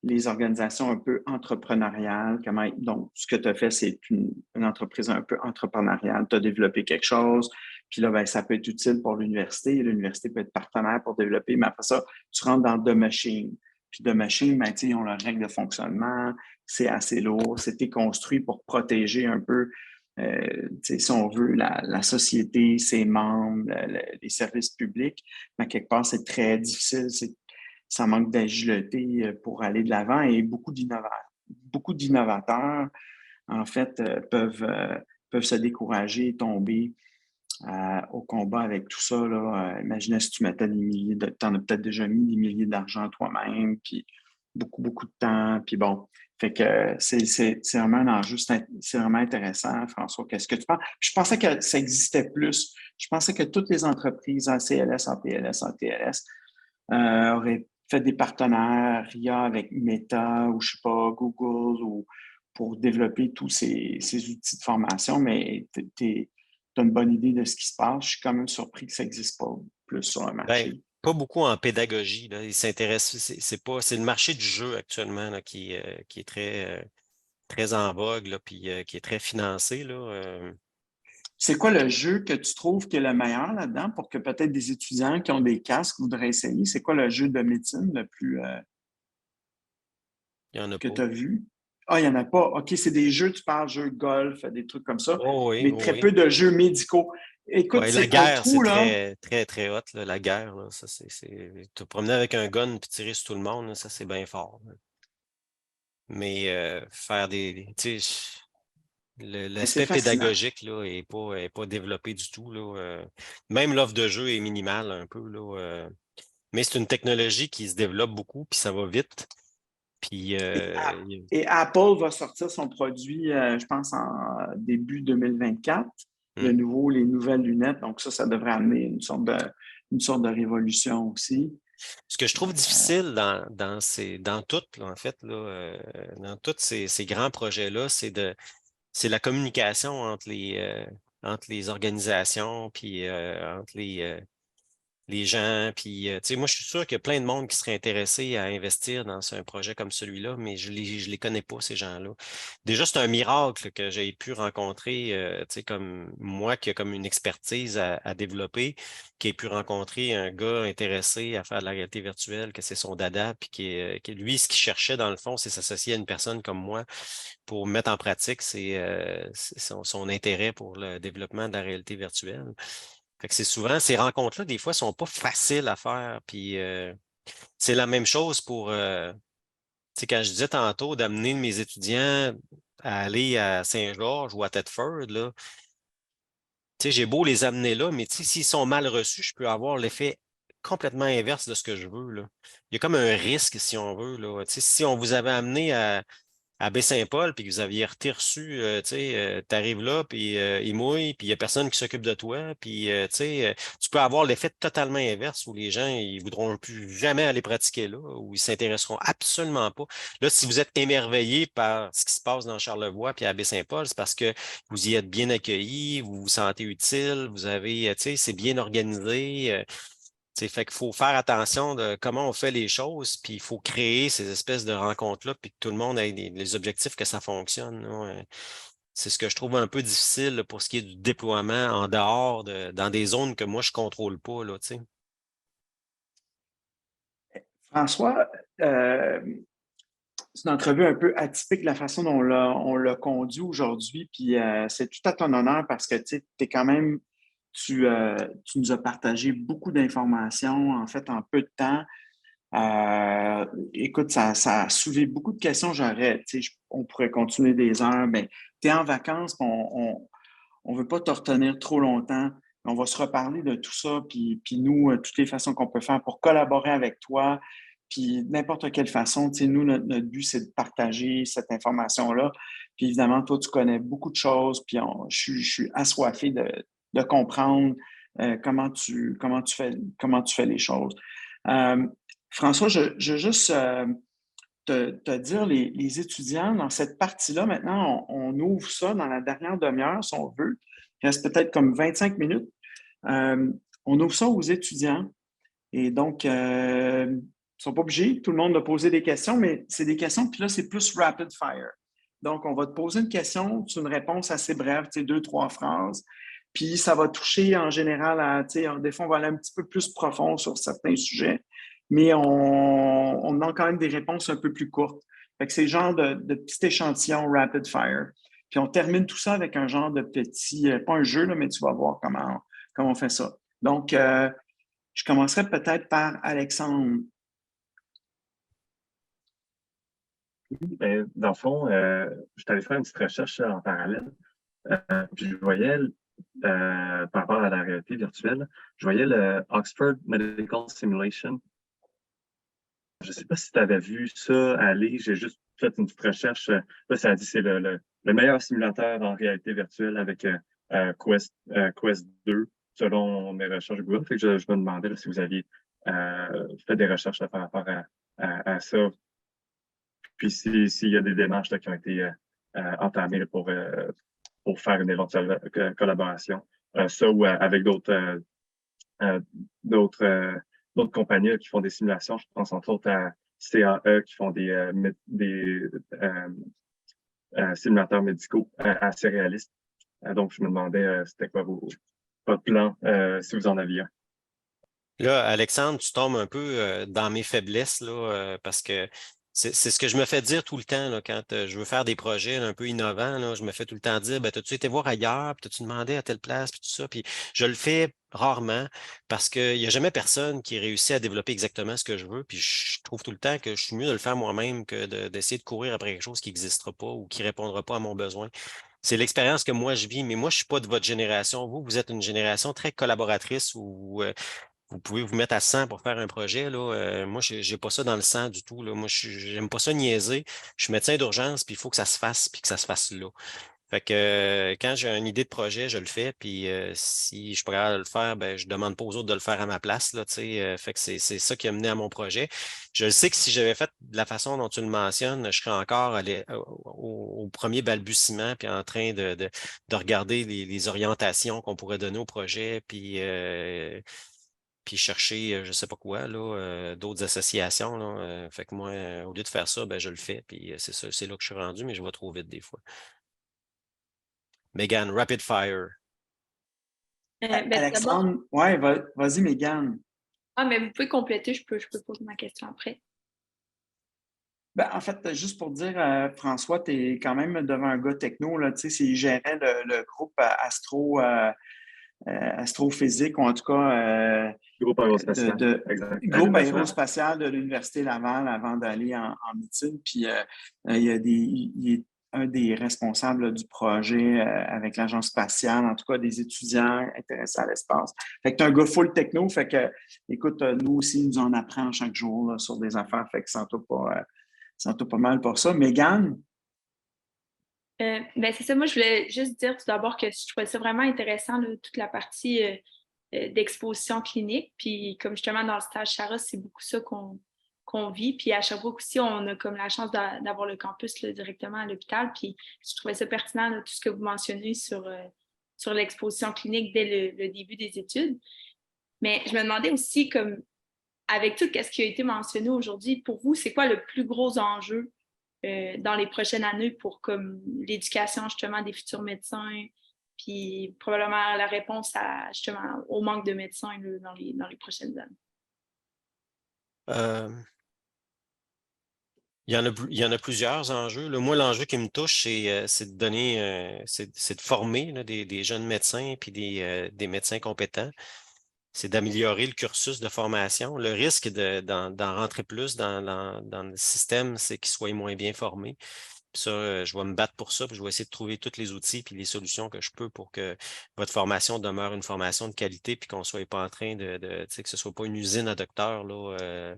les organisations un peu entrepreneuriales. Donc, ce que tu as fait, c'est une entreprise un peu entrepreneuriale. Tu as développé quelque chose, puis là, ben, ça peut être utile pour l'université. L'université peut être partenaire pour développer, mais après ça, tu rentres dans The Machine. Puis The Machine, ben, ils ont leurs règles de fonctionnement, c'est assez lourd, c'était construit pour protéger un peu, si on veut, la société, ses membres, les services publics. Mais quelque part, c'est très difficile, ça manque d'agilité pour aller de l'avant et beaucoup d'innovateurs, en fait, peuvent se décourager, tomber au combat avec tout ça. Là. Imaginez si tu mettais tu en as peut-être déjà mis des milliers d'argent toi-même, puis beaucoup de temps, puis bon. Fait que c'est vraiment un enjeu, c'est vraiment intéressant, François. Qu'est-ce que tu penses? Je pensais que ça existait plus. Je pensais que toutes les entreprises en CLS, en PLS, en TLS auraient fait des partenariats avec Meta ou, je sais pas, Google ou pour développer tous ces outils de formation, mais tu as une bonne idée de ce qui se passe. Je suis quand même surpris que ça n'existe pas plus sur le marché. Ben, pas beaucoup en pédagogie. Là. Ils s'intéressent, c'est le marché du jeu actuellement là, qui est très en vogue, là, puis qui est très financé. Là. C'est quoi le jeu que tu trouves qui est le meilleur là-dedans pour que peut-être des étudiants qui ont des casques voudraient essayer? C'est quoi le jeu de médecine le plus Il n'y en a que pas. tu as vu? Ah, il n'y en a pas. OK, c'est des jeux, tu parles jeux de golf, des trucs comme ça, Oh oui, mais oh très oui. peu de jeux médicaux. Écoute, Ouais, la c'est un guerre, c'est trou, là. très, très hot. Là, la guerre, là, ça, te promener avec un gun puis tirer sur tout le monde, là, ça, c'est bien fort. Là. Mais faire tu sais, Mais c'est l'aspect fascinant. pédagogique là, est pas développé du tout. Là, même l'offre de jeu est minimale un peu. Là, mais c'est une technologie qui se développe beaucoup, puis ça va vite. Puis, Et Apple va sortir son produit, je pense, en début 2024. Les nouvelles lunettes. Donc, ça devrait amener une sorte de révolution aussi. ce que je trouve difficile dans tout, là, en fait, là, dans tous ces grands projets-là, c'est la communication entre les organisations, puis entre les gens. Puis, tu sais, moi, je suis sûr qu'il y a plein de monde qui serait intéressé à investir dans un projet comme celui-là, mais je les connais pas, ces gens-là. Déjà, c'est un miracle que j'ai pu rencontrer, tu sais, comme moi, qui a comme une expertise à développer, qui ait pu rencontrer un gars intéressé à faire de la réalité virtuelle, que c'est son dada, puis lui, ce qu'il cherchait, dans le fond, c'est s'associer à une personne comme moi pour mettre en pratique son intérêt pour le développement de la réalité virtuelle. Fait que c'est souvent, ces rencontres-là, des fois, sont pas faciles à faire. Puis c'est la même chose pour, tu sais, quand je disais tantôt d'amener mes étudiants à aller à Saint-Georges ou à Thetford, là, tu sais, j'ai beau les amener là, mais tu sais, s'ils sont mal reçus, je peux avoir l'effet complètement inverse de ce que je veux, là. Il y a comme un risque, si on veut, là. Tu sais, si on vous avait amené à Baie-Saint-Paul, puis que vous aviez été reçu, tu sais, tu arrives là, puis il mouille, puis il n'y a personne qui s'occupe de toi, puis tu sais, tu peux avoir l'effet totalement inverse où les gens, ils voudront plus jamais aller pratiquer là, où ils s'intéresseront absolument pas. Là, si vous êtes émerveillé par ce qui se passe dans Charlevoix puis à Baie-Saint-Paul, c'est parce que vous y êtes bien accueillis, vous vous sentez utile, vous avez, tu sais, c'est bien organisé. Fait qu'il faut faire attention de comment on fait les choses, puis il faut créer ces espèces de rencontres-là, puis que tout le monde ait les objectifs que ça fonctionne. Là. C'est ce que je trouve un peu difficile là, pour ce qui est du déploiement en dehors, dans des zones que moi, je ne contrôle pas. Là, François, c'est une entrevue un peu atypique la façon dont on l'a conduit aujourd'hui, puis c'est tout à ton honneur parce que tu es quand même, tu nous as partagé beaucoup d'informations en fait en peu de temps. Écoute, ça a soulevé beaucoup de questions. On pourrait continuer des heures, mais tu es en vacances, on ne veut pas te retenir trop longtemps. On va se reparler de tout ça, puis nous, toutes les façons qu'on peut faire pour collaborer avec toi, puis n'importe quelle façon. Nous, notre but, c'est de partager cette information-là. Puis évidemment, toi, tu connais beaucoup de choses, puis je suis assoiffé de comprendre comment tu fais les choses. François, je veux juste te dire, les étudiants, dans cette partie-là, maintenant, on ouvre ça dans la dernière demi-heure, si on veut. Il reste peut-être comme 25 minutes. On ouvre ça aux étudiants. Et donc, ils ne sont pas obligés, tout le monde de poser des questions, mais c'est des questions, puis là, c'est plus rapid fire. Donc, on va te poser une question, tu as une réponse assez brève, 2-3 phrases. Puis, ça va toucher en général à, des fois, on va aller un petit peu plus profond sur certains sujets, mais on demande quand même des réponses un peu plus courtes. Fait que c'est le genre de petit échantillon rapid fire. Puis, on termine tout ça avec un genre de petit, pas un jeu, là, mais tu vas voir comment on fait ça. Donc, je commencerai peut-être par Alexandre. Ben, dans le fond, je suis allé faire une petite recherche en parallèle. Puis je voyais, par rapport à la réalité virtuelle, je voyais le Oxford Medical Simulation. Je ne sais pas si tu avais vu ça aller. J'ai juste fait une petite recherche. Là, ça a dit que c'est le meilleur simulateur en réalité virtuelle avec Quest 2, selon mes recherches Google. Fait que je me demandais là, si vous aviez fait des recherches là, par rapport à ça. Puis s'il y a des démarches là, qui ont été entamées là, pour faire une éventuelle collaboration. Ça ou avec d'autres compagnies là, qui font des simulations. Je pense entre autres à CAE qui font des simulateurs médicaux assez réalistes. Donc, je me demandais c'était quoi votre plan, si vous en aviez un. Là, Alexandre, tu tombes un peu dans mes faiblesses là, parce que c'est ce que je me fais dire tout le temps là, quand je veux faire des projets là, un peu innovants. Là, je me fais tout le temps dire ben, t'as-tu été voir ailleurs, puis t'as-tu demandé à telle place, puis tout ça. Puis je le fais rarement parce qu'il n'y a jamais personne qui réussit à développer exactement ce que je veux. Puis je trouve tout le temps que je suis mieux de le faire moi-même que d'essayer de courir après quelque chose qui n'existera pas ou qui ne répondra pas à mon besoin. C'est l'expérience que moi je vis, mais moi, je ne suis pas de votre génération. Vous êtes une génération très collaboratrice où vous pouvez vous mettre à 100 pour faire un projet. Là. Moi, je n'ai pas ça dans le sang du tout. Là. Moi, je n'aime pas ça niaiser. Je suis médecin d'urgence, puis il faut que ça se fasse, puis que ça se fasse là. Fait que quand j'ai une idée de projet, je le fais. Puis si je pourrais le faire, ben, je ne demande pas aux autres de le faire à ma place. Là, fait que c'est ça qui a mené à mon projet. Je sais que si j'avais fait de la façon dont tu le mentionnes, je serais encore au premier balbutiement, puis en train de regarder les orientations qu'on pourrait donner au projet, puis chercher, je ne sais pas quoi, là, d'autres associations. Là, fait que moi, au lieu de faire ça, ben, je le fais. Puis c'est ça, c'est là que je suis rendu, mais je vais trop vite des fois. Mégane, rapid fire. Alexandre, ouais, vas-y, Mégane. Ah, mais vous pouvez compléter, je peux poser ma question après. Ben, en fait, juste pour dire, François, tu es quand même devant un gars techno, là, il gérait le groupe astrophysique, ou en tout cas Groupe aérospatial. Groupe aérospatial de l'Université Laval avant d'aller en médecine. Puis il est un des responsables là, du projet avec l'Agence spatiale, en tout cas des étudiants intéressés à l'espace. Fait que tu es un gars full techno, fait que, écoute, nous aussi, il nous en apprend chaque jour là, sur des affaires, fait que sens-toi pas mal pour ça. Mégane? Ben c'est ça, moi je voulais juste dire tout d'abord que je trouvais ça vraiment intéressant, là, toute la partie d'exposition clinique. Puis comme justement dans le stage Charas, c'est beaucoup ça qu'on vit. Puis à Sherbrooke aussi, on a comme la chance d'avoir le campus là, directement à l'hôpital. Puis je trouvais ça pertinent, là, tout ce que vous mentionnez sur l'exposition clinique dès le début des études. Mais je me demandais aussi, comme avec tout ce qui a été mentionné aujourd'hui, pour vous, c'est quoi le plus gros enjeu dans les prochaines années pour comme l'éducation justement des futurs médecins, puis probablement la réponse justement au manque de médecins là, dans les prochaines années? Il y en a plusieurs enjeux. Là. Moi, l'enjeu qui me touche, c'est de donner, c'est de former là, des jeunes médecins puis des médecins compétents. C'est d'améliorer le cursus de formation. Le risque d'en rentrer plus dans le système, c'est qu'ils soient moins bien formés. Puis ça, je vais me battre pour ça, puis je vais essayer de trouver tous les outils puis les solutions que je peux pour que votre formation demeure une formation de qualité, puis qu'on ne soit pas en train tu sais, que ce ne soit pas une usine à docteurs là,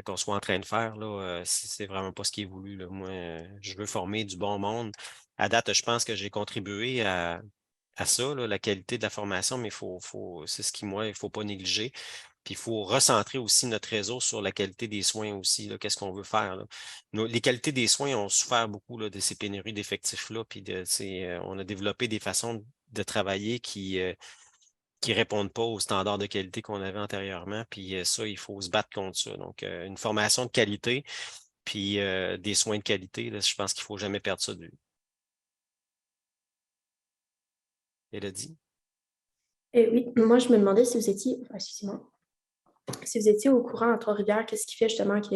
qu'on soit en train de faire, là, c'est vraiment pas ce qui est voulu. Là. Moi, je veux former du bon monde. À date, je pense que j'ai contribué à ça, là, la qualité de la formation, mais c'est ce qui, moi, il ne faut pas négliger. Puis il faut recentrer aussi notre réseau sur la qualité des soins aussi. Qu'est-ce qu'on veut faire? Là. Les qualités des soins ont souffert beaucoup là, de ces pénuries d'effectifs-là. Puis on a développé des façons de travailler qui répondent pas aux standards de qualité qu'on avait antérieurement. Puis ça, il faut se battre contre ça. Donc, une formation de qualité, puis des soins de qualité, là, je pense qu'il ne faut jamais perdre ça de vue. Élodie? Oui, moi, je me demandais si vous étiez, excusez-moi, si vous étiez au courant à Trois-Rivières, qu'est-ce qui fait justement que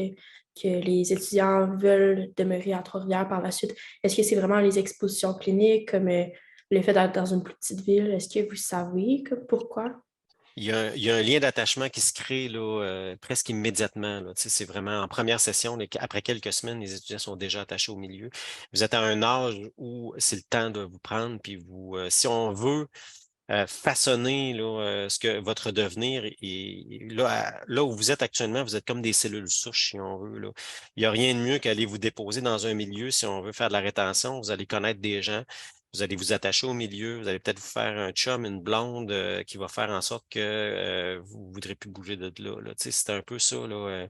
les étudiants veulent demeurer à Trois-Rivières par la suite? Est-ce que c'est vraiment les expositions cliniques, comme le fait d'être dans une plus petite ville? Est-ce que vous savez pourquoi? Il y a un lien d'attachement qui se crée là, presque immédiatement. Là. Tu sais, c'est vraiment en première session, après quelques semaines, les étudiants sont déjà attachés au milieu. Vous êtes à un âge où c'est le temps de vous prendre, puis si on veut façonner là, ce que votre devenir est là où vous êtes actuellement, vous êtes comme des cellules souches, si on veut. Là. Il n'y a rien de mieux qu'aller vous déposer dans un milieu si on veut faire de la rétention. Vous allez connaître des gens, vous allez vous attacher au milieu, vous allez peut-être vous faire un chum, une blonde qui va faire en sorte que vous ne voudrez plus bouger de là. Là. Tu sais, c'est un peu ça. Là,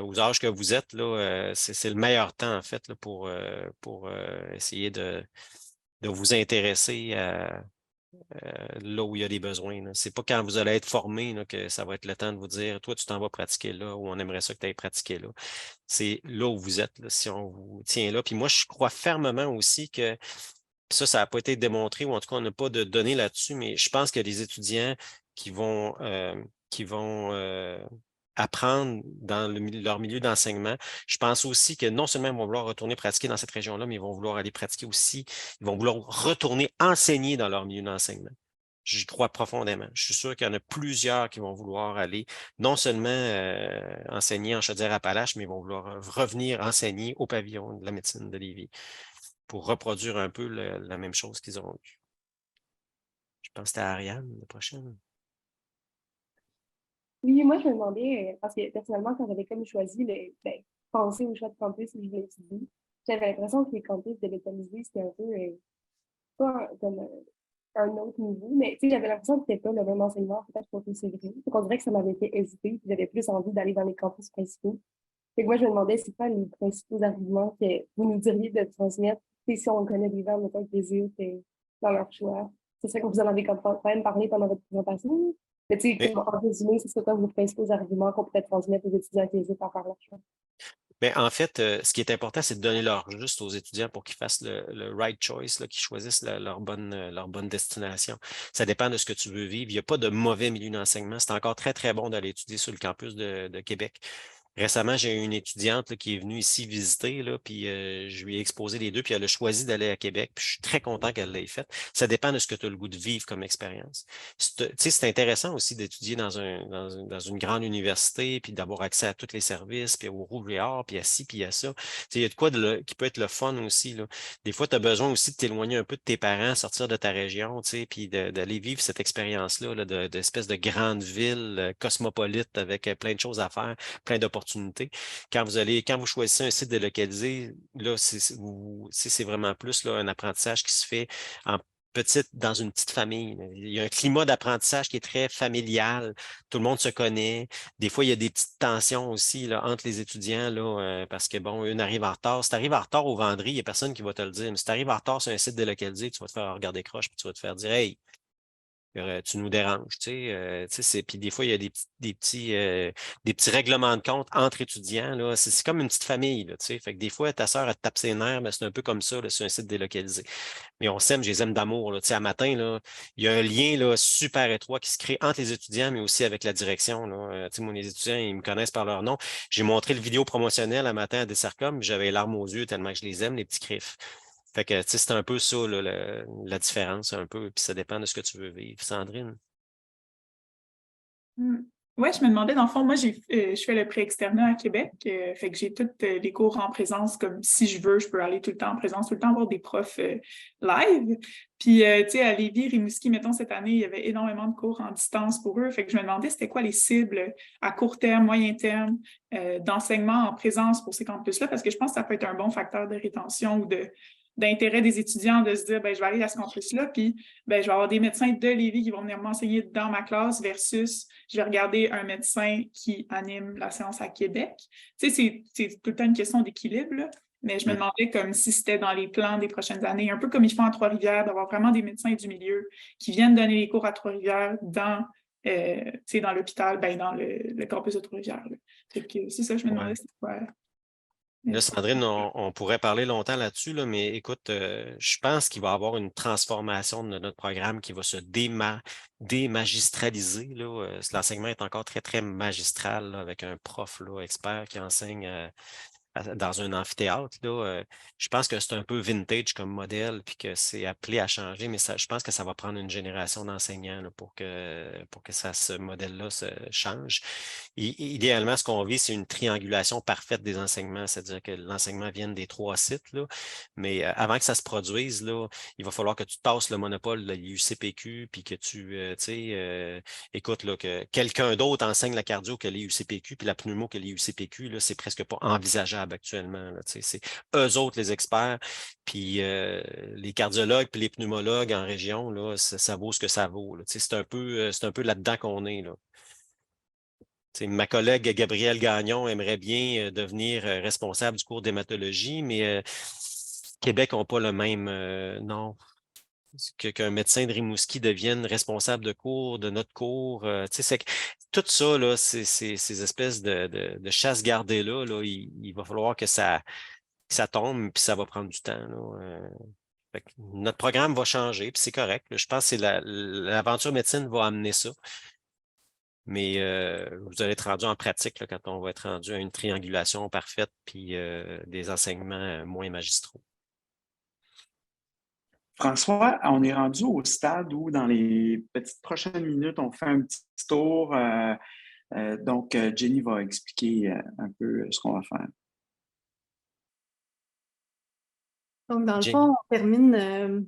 aux âges que vous êtes, là, c'est le meilleur temps, en fait, là, pour essayer de vous intéresser à là où il y a des besoins. Ce n'est pas quand vous allez être formé là, que ça va être le temps de vous dire, toi, tu t'en vas pratiquer là ou on aimerait ça que tu ailles pratiquer là. C'est là où vous êtes, là, si on vous tient là. Puis moi, je crois fermement aussi que ça n'a pas été démontré, ou en tout cas, on n'a pas de données là-dessus, mais je pense que les étudiants qui vont apprendre dans leur milieu d'enseignement, je pense aussi que non seulement ils vont vouloir retourner pratiquer dans cette région-là, mais ils vont vouloir aller pratiquer aussi, ils vont vouloir retourner enseigner dans leur milieu d'enseignement. J'y crois profondément. Je suis sûr qu'il y en a plusieurs qui vont vouloir aller non seulement enseigner en Chaudière-Appalaches, mais ils vont vouloir revenir enseigner au pavillon de la médecine de Lévis pour reproduire un peu la même chose qu'ils auront eu. Je pense que c'était Ariane, la prochaine. Oui, moi, je me demandais, parce que personnellement, quand j'avais comme choisi, penser au choix de campus où je voulais étudier, j'avais l'impression que les campus de l'État-Musée, c'était un peu, pas comme un autre niveau, mais tu sais, j'avais l'impression que c'était pas le même enseignement, peut-être pour tous ces grilles. Donc, on dirait que ça m'avait fait hésiter, puis j'avais plus envie d'aller dans les campus principaux. Fait que moi, je me demandais, c'est quoi les principaux arguments que vous nous diriez de transmettre, et si on connaît des gens, mettons, qui hésitent dans leur choix. C'est ça que vous en avez quand même parlé pendant votre présentation. Mais tu sais, en résumé, c'est quoi vos principaux arguments qu'on pourrait transmettre aux étudiants qui hésitent à faire leur choix? Bien, en fait, ce qui est important, c'est de donner leur juste aux étudiants pour qu'ils fassent le right choice, là, qu'ils choisissent leur bonne destination. Ça dépend de ce que tu veux vivre. Il n'y a pas de mauvais milieu d'enseignement. C'est encore très, très bon d'aller étudier sur le campus de Québec. Récemment, j'ai une étudiante là, qui est venue ici visiter, là, puis je lui ai exposé les deux, puis elle a choisi d'aller à Québec, puis je suis très content qu'elle l'ait fait. Ça dépend de ce que tu as le goût de vivre comme expérience. C'est intéressant aussi d'étudier dans une grande université, puis d'avoir accès à tous les services, puis au rouge et or, puis à ci, puis à ça. Il y a de quoi qui peut être le fun aussi. Là. Des fois, tu as besoin aussi de t'éloigner un peu de tes parents, sortir de ta région, puis d'aller vivre cette expérience-là, là, d'espèce de grande ville cosmopolite avec plein de choses à faire, plein d'opportunités. Quand vous choisissez un site délocalisé, là, c'est vraiment plus là, un apprentissage qui se fait dans une petite famille. Il y a un climat d'apprentissage qui est très familial. Tout le monde se connaît. Des fois, il y a des petites tensions aussi là, entre les étudiants là, parce que, bon, une arrive en retard. Si tu arrives en retard au vendredi, il n'y a personne qui va te le dire. Mais si tu arrives en retard sur un site délocalisé, tu vas te faire regarder croche puis tu vas te faire dire « Hey, Tu nous déranges, puis des fois, il y a des petits règlements de compte entre étudiants, là. C'est comme une petite famille, là, fait que des fois, ta sœur, elle te tape ses nerfs, mais c'est un peu comme ça, là, sur un site délocalisé. Mais on s'aime, je les aime d'amour, là. À matin, là, il y a un lien là, super étroit qui se crée entre les étudiants, mais aussi avec la direction, là. Moi, les étudiants, ils me connaissent par leur nom. J'ai montré le vidéo promotionnel à matin à Dessercom, j'avais les larmes aux yeux tellement que je les aime, les petits griffes. Fait que, c'est un peu ça, là, la différence, un peu, puis ça dépend de ce que tu veux vivre. Sandrine? Oui, je me demandais, dans le fond, moi, je fais le pré-externat à Québec, fait que j'ai tous les cours en présence, comme si je veux, je peux aller tout le temps en présence, tout le temps avoir des profs live. Puis, tu sais, à Lévis, Rimouski, mettons, cette année, il y avait énormément de cours en distance pour eux, fait que je me demandais c'était quoi les cibles à court terme, moyen terme, d'enseignement en présence pour ces campus-là, parce que je pense que ça peut être un bon facteur de rétention ou d'intérêt des étudiants de se dire, ben je vais aller à ce campus-là, puis ben, je vais avoir des médecins de Lévis qui vont venir m'enseigner dans ma classe versus je vais regarder un médecin qui anime la séance à Québec. Tu sais, c'est tout le temps une question d'équilibre, là. Mais je me demandais comme si c'était dans les plans des prochaines années, un peu comme ils font à Trois-Rivières, d'avoir vraiment des médecins du milieu qui viennent donner les cours à Trois-Rivières dans l'hôpital, ben, dans le campus de Trois-Rivières. C'est ça, je me demandais c'était quoi. Là, Sandrine, on pourrait parler longtemps là-dessus, là, mais écoute, je pense qu'il va y avoir une transformation de notre programme qui va se démagistraliser. Là. L'enseignement est encore très, très magistral là, avec un prof là, expert qui enseigne dans un amphithéâtre. Là, je pense que c'est un peu vintage comme modèle puis que c'est appelé à changer, mais je pense que ça va prendre une génération d'enseignants là, pour que ce modèle-là se change. Idéalement, ce qu'on vit, c'est une triangulation parfaite des enseignements, c'est-à-dire que l'enseignement vienne des 3 sites, là, mais avant que ça se produise, là, il va falloir que tu tasses le monopole de l'UCPQ puis que écoute, là, que quelqu'un d'autre enseigne la cardio que les UCPQ puis la pneumo que les UCPQ, là, c'est presque pas envisageable actuellement. Là, c'est eux autres les experts, puis les cardiologues puis les pneumologues en région, là, ça vaut ce que ça vaut. C'est un peu là-dedans qu'on est. Là. Ma collègue Gabrielle Gagnon aimerait bien devenir responsable du cours d'hématologie, mais Québec n'a pas le même non. Qu'un médecin de Rimouski devienne responsable de cours, de notre cours. Tout ça, là, ces espèces de chasse gardée-là, là, il va falloir que ça tombe, puis ça va prendre du temps. Là. Notre programme va changer, puis c'est correct. Là. Je pense que l'aventure médecine va amener ça. Mais vous allez être rendu en pratique là, quand on va être rendu à une triangulation parfaite puis des enseignements moins magistraux. François, on est rendu au stade où, dans les petites prochaines minutes, on fait un petit tour. Donc, Jenny va expliquer un peu ce qu'on va faire. Donc, dans le fond, on termine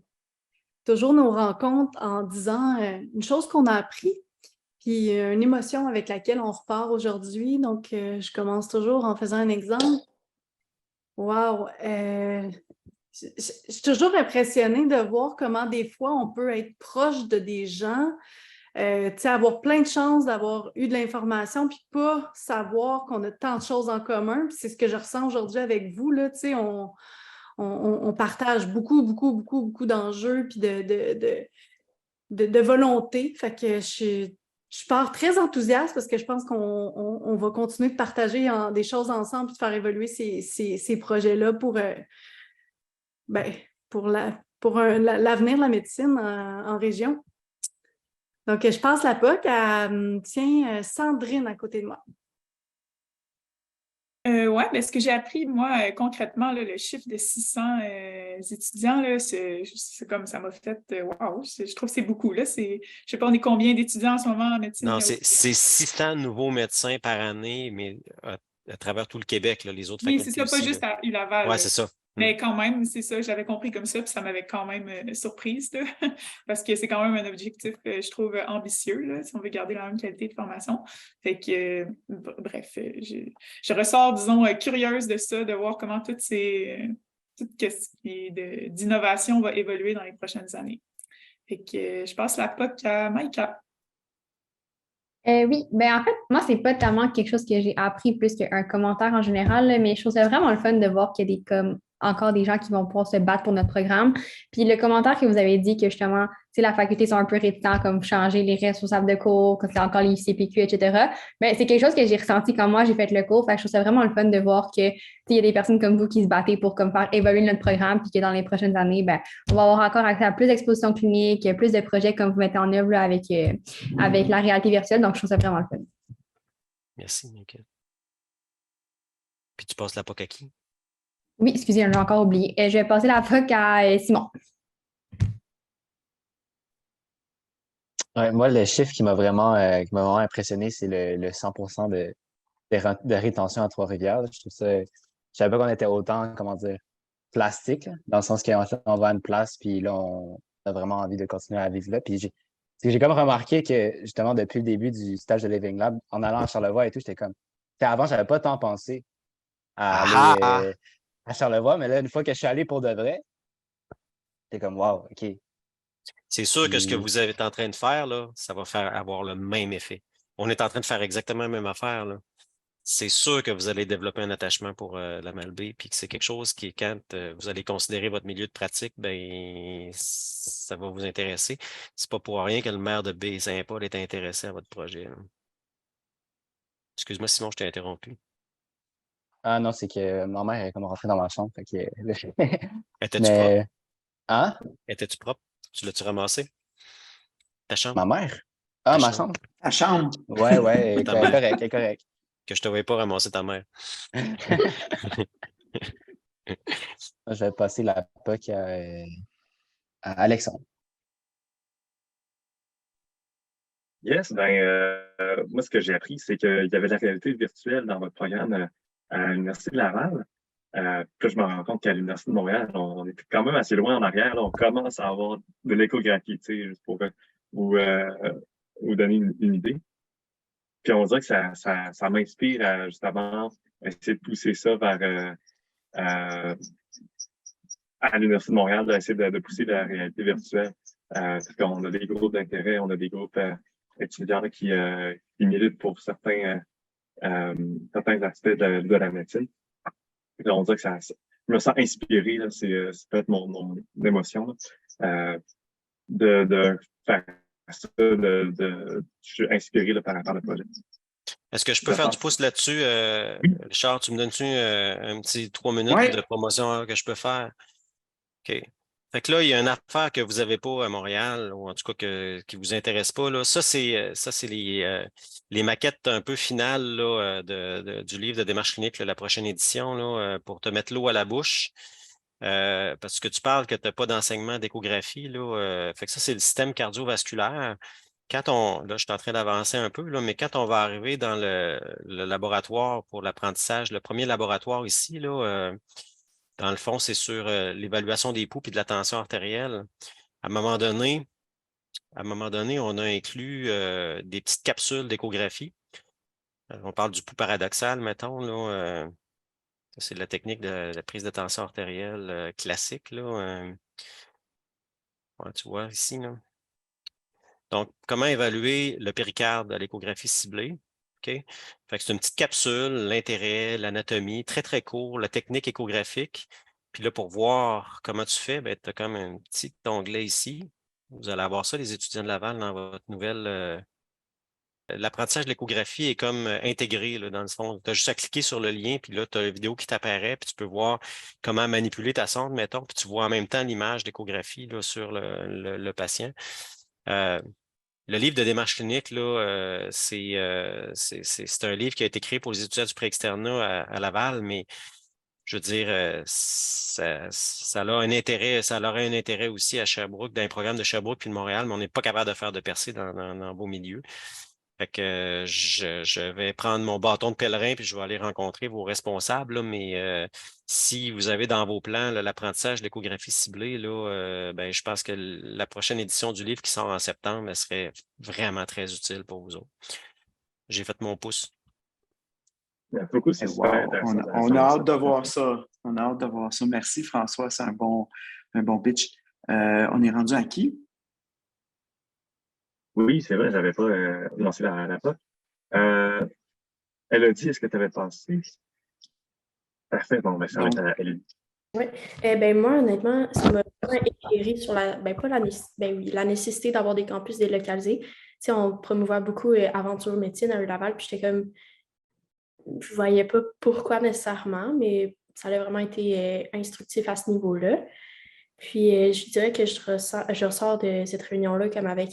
toujours nos rencontres en disant une chose qu'on a appris, puis une émotion avec laquelle on repart aujourd'hui. Donc, je commence toujours en faisant un exemple. Wow! Je suis toujours impressionnée de voir comment des fois on peut être proche de des gens, avoir plein de chances d'avoir eu de l'information, puis pas savoir qu'on a tant de choses en commun. Puis c'est ce que je ressens aujourd'hui avec vous, là, on partage beaucoup d'enjeux puis de volonté. Fait que je pars très enthousiaste parce que je pense qu'on va continuer de partager des choses ensemble et de faire évoluer ces projets-là pour l'avenir de la médecine en région. Donc, je passe la POC à Sandrine à côté de moi. Oui, ben, ce que j'ai appris, moi, concrètement, là, le chiffre de 600 étudiants, là, c'est comme ça m'a fait wow, je trouve que c'est beaucoup. Là, je ne sais pas, on est combien d'étudiants en ce moment en médecine? Non, c'est 600 nouveaux médecins par année, mais à travers tout le Québec, là, les autres facultés. Oui, c'est ça, pas juste à ULaval. Oui, c'est ça. Mais quand même, c'est ça, je l'avais compris comme ça, puis ça m'avait quand même surprise, là, parce que c'est quand même un objectif, je trouve, ambitieux, là, si on veut garder la même qualité de formation. Fait que, bref, je ressors, disons, curieuse de ça, de voir comment tout ce qui est d'innovation va évoluer dans les prochaines années. Fait que je passe la POC à Maïka. Oui, ben en fait, moi, c'est pas tellement quelque chose que j'ai appris plus qu'un commentaire en général, là, mais je trouve ça vraiment le fun de voir qu'il y a encore des gens qui vont pouvoir se battre pour notre programme. Puis le commentaire que vous avez dit que justement, la faculté sont un peu réticents comme changer les responsables de cours, que c'est encore les CPQ, etc. Mais c'est quelque chose que j'ai ressenti quand moi j'ai fait le cours. Fait que je trouve ça vraiment le fun de voir que il y a des personnes comme vous qui se battaient pour comme faire évoluer notre programme, puis que dans les prochaines années, ben, on va avoir encore accès à plus d'expositions cliniques, plus de projets comme vous mettez en œuvre là, avec la réalité virtuelle. Donc, je trouve ça vraiment le fun. Merci, Nicole. Puis tu passes la POC à qui? Oui, excusez, on l'a encore oublié. Je vais passer la POC à Simon. Ouais, moi, le chiffre qui m'a vraiment impressionné, c'est le 100% de rétention à Trois-Rivières. Je trouve ça, je savais pas qu'on était autant, comment dire, plastique, là, dans le sens qu'en fait, on va à une place, puis là, on a vraiment envie de continuer à vivre là. Puis j'ai comme remarqué que, justement, depuis le début du stage de Living Lab, en allant à Charlevoix et tout, j'étais comme, avant, j'avais pas tant pensé à aller à Charlevoix, mais là, une fois que je suis allé pour de vrai, j'étais comme, wow, OK. C'est sûr que ce que vous êtes en train de faire, là, ça va avoir le même effet. On est en train de faire exactement la même affaire, là. C'est sûr que vous allez développer un attachement pour la Malbaie, puis que c'est quelque chose qui, quand vous allez considérer votre milieu de pratique, ben ça va vous intéresser. C'est pas pour rien que le maire de Baie-Saint-Paul est intéressé à votre projet, là. Excuse-moi, Simon, je t'ai interrompu. Ah non, c'est que ma mère est comme rentrée dans ma chambre. Fait que... Étais-tu propre? Hein? Étais-tu propre? Tu l'as-tu ramassé? Ta chambre? Ma mère? Ah, Ta ma chambre? chambre? Ta chambre? Ouais, elle est Ta mère. correcte, elle est correcte. Que je te voyais pas ramasser ta mère. Je vais passer la POC à Alexandre. Yes, moi, ce que j'ai appris, c'est qu'il y avait de la réalité virtuelle dans votre programme à l'Université de Laval. Puis là, je me rends compte qu'à l'Université de Montréal, on est quand même assez loin en arrière. Là, on commence à avoir de l'échographie, tu sais, juste pour vous donner une idée. Puis on dirait que ça m'inspire à justement essayer de pousser ça vers à l'Université de Montréal, d'essayer de pousser la réalité virtuelle. Parce qu'on a des groupes d'intérêt, on a des groupes étudiants là, qui militent pour certains aspects de la médecine. Là, on dirait que je me sens inspiré, là, c'est peut-être mon émotion, là, de faire ça, je suis inspiré là, par rapport au projet. Est-ce que je peux faire du pouce là-dessus? Richard, tu me donnes-tu un petit 3 minutes de promotion que je peux faire? OK. Fait que là, il y a une affaire que vous n'avez pas à Montréal, ou en tout cas qui ne vous intéresse pas. Là. Ça, c'est les maquettes un peu finales là, du livre de démarche clinique, là, la prochaine édition, là, pour te mettre l'eau à la bouche. Parce que tu parles que tu n'as pas d'enseignement d'échographie. Fait que ça, c'est le système cardiovasculaire. Là, je suis en train d'avancer un peu, là, mais quand on va arriver dans le laboratoire pour l'apprentissage, le premier laboratoire ici, là, dans le fond, c'est sur l'évaluation des pouls et de la tension artérielle. À un moment donné, on a inclus des petites capsules d'échographie. On parle du pouls paradoxal, mettons. Là, c'est la technique de la prise de tension artérielle classique. Là, ouais, tu vois ici. Là. Donc, comment évaluer le péricarde à l'échographie ciblée? OK? Fait que c'est une petite capsule, l'intérêt, l'anatomie, très, très court, la technique échographique. Puis là, pour voir comment tu fais, ben, tu as comme un petit onglet ici. Vous allez avoir ça, les étudiants de Laval, dans votre nouvelle. L'apprentissage de l'échographie est comme intégré là, dans le fond. Tu as juste à cliquer sur le lien, puis là, tu as une vidéo qui t'apparaît, puis tu peux voir comment manipuler ta sonde, mettons, puis tu vois en même temps l'image d'échographie là, sur le patient. Le livre de démarche clinique, là, c'est un livre qui a été créé pour les étudiants du pré-externat à Laval, mais je veux dire, ça a un intérêt, ça aurait un intérêt aussi à Sherbrooke, dans les programmes de Sherbrooke puis de Montréal, mais on n'est pas capable de faire de percée dans vos milieux. Fait que je vais prendre mon bâton de pèlerin puis je vais aller rencontrer vos responsables. Là, mais si vous avez dans vos plans l'apprentissage de l'échographie ciblée, là, ben, je pense que la prochaine édition du livre qui sort en septembre, elle serait vraiment très utile pour vous autres. J'ai fait mon pouce. Merci beaucoup, c'est super intéressant. On a hâte de voir ça. On a hâte de voir ça. Merci, François. C'est un bon pitch. On est rendu à qui? Oui, c'est vrai, j'avais pas lancé la POC. Elle a dit, est-ce que tu avais pensé? Parfait, bon, ben, ça va être à Elodie. Oui, ben moi, honnêtement, ça m'a vraiment éclairé sur pas la nécessité d'avoir des campus délocalisés. Tu sais, on promouvoit beaucoup Aventure Médecine à Laval, puis j'étais comme, je voyais pas pourquoi nécessairement, mais ça a vraiment été instructif à ce niveau-là. Puis je dirais que je ressors de cette réunion-là comme avec.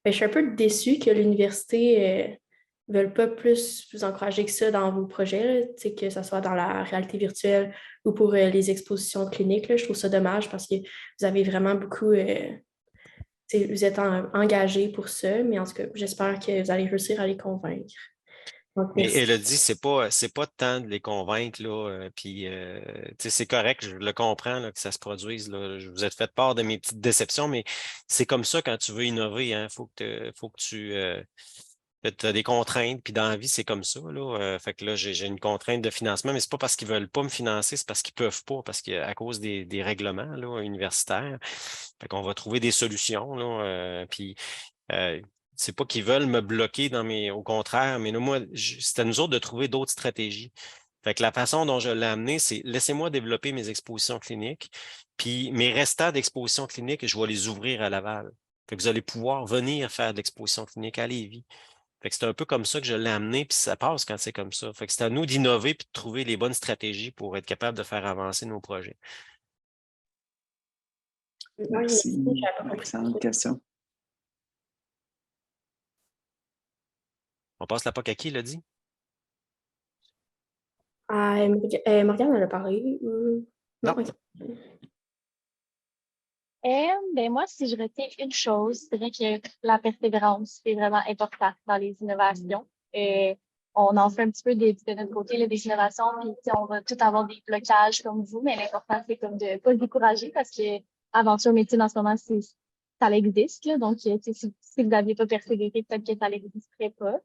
Je suis un peu déçue que l'université ne veuille pas plus vous encourager que ça dans vos projets, là, tu sais, que ce soit dans la réalité virtuelle ou pour les expositions cliniques. Là. Je trouve ça dommage parce que vous avez vraiment beaucoup. Tu sais, vous êtes engagés pour ça, mais en tout cas, j'espère que vous allez réussir à les convaincre. Donc, Mais merci. elle a dit, c'est pas de temps de les convaincre, là, puis tu sais, c'est correct, je le comprends, là, que ça se produise, là. Je vous ai fait part de mes petites déceptions, mais c'est comme ça quand tu veux innover, hein. Faut que tu as des contraintes, puis dans la vie, c'est comme ça, là. Fait que là, j'ai une contrainte de financement, mais c'est pas parce qu'ils veulent pas me financer, c'est parce qu'ils peuvent pas, parce qu'à cause des règlements, là, universitaires. Fait qu'on va trouver des solutions, là, puis euh, c'est pas qu'ils veulent me bloquer au contraire, mais moi, c'est à nous autres de trouver d'autres stratégies. Fait que la façon dont je l'ai amené, c'est laissez-moi développer mes expositions cliniques, puis mes restants d'expositions cliniques, je vais les ouvrir à Laval. Fait que vous allez pouvoir venir faire de l'exposition clinique à Lévis. Fait que c'est un peu comme ça que je l'ai amené, puis ça passe quand c'est comme ça. Fait que c'est à nous d'innover puis de trouver les bonnes stratégies pour être capable de faire avancer nos projets. Oui, merci. Merci. J'avais pas compris. Excellente question. On passe la POC à qui, il a dit? Morgane, elle a parlé. Non, Non. ok. Ben moi, si je retiens une chose, c'est vrai que la persévérance est vraiment importante dans les innovations. On en fait un petit peu de notre côté là, des innovations, puis tu sais, on va tout avoir des blocages comme vous, mais l'important, c'est comme de pas se décourager parce que aventure médecine en ce moment, ça existe. Là, donc, tu sais, si vous n'aviez pas persévéré, peut-être que ça n'existerait pas.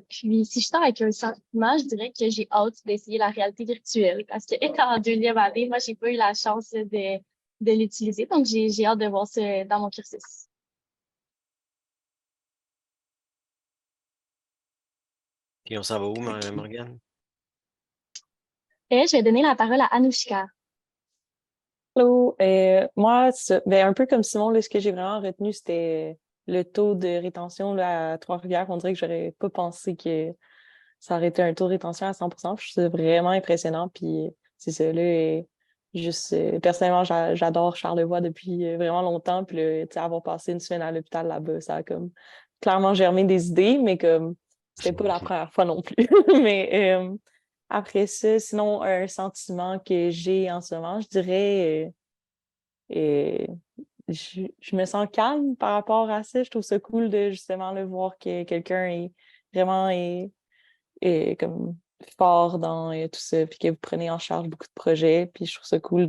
Puis, si je sors avec un sentiment, je dirais que j'ai hâte d'essayer la réalité virtuelle parce que étant en deuxième année, moi, j'ai pas eu la chance de l'utiliser. Donc, j'ai hâte de voir ça dans mon cursus. Puis on s'en va où, Morgane? Et je vais donner la parole à Anouchka. Hello. Moi, un peu comme Simon, là, ce que j'ai vraiment retenu, c'était le taux de rétention là, à Trois-Rivières. On dirait que j'aurais pas pensé que ça aurait été un taux de rétention à 100%. Je trouve ça vraiment impressionnant. Puis c'est ça, là, personnellement, j'adore Charlevoix depuis vraiment longtemps. Puis là, tu sais, avoir passé une semaine à l'hôpital là-bas, ça a comme clairement germé des idées, mais comme c'était pas la première fois non plus. Mais après ça, sinon, un sentiment que j'ai en ce moment, je dirais, je me sens calme par rapport à ça. Je trouve ça cool de justement le voir que quelqu'un est vraiment comme fort dans tout ça, puis que vous prenez en charge beaucoup de projets. Puis je trouve ça cool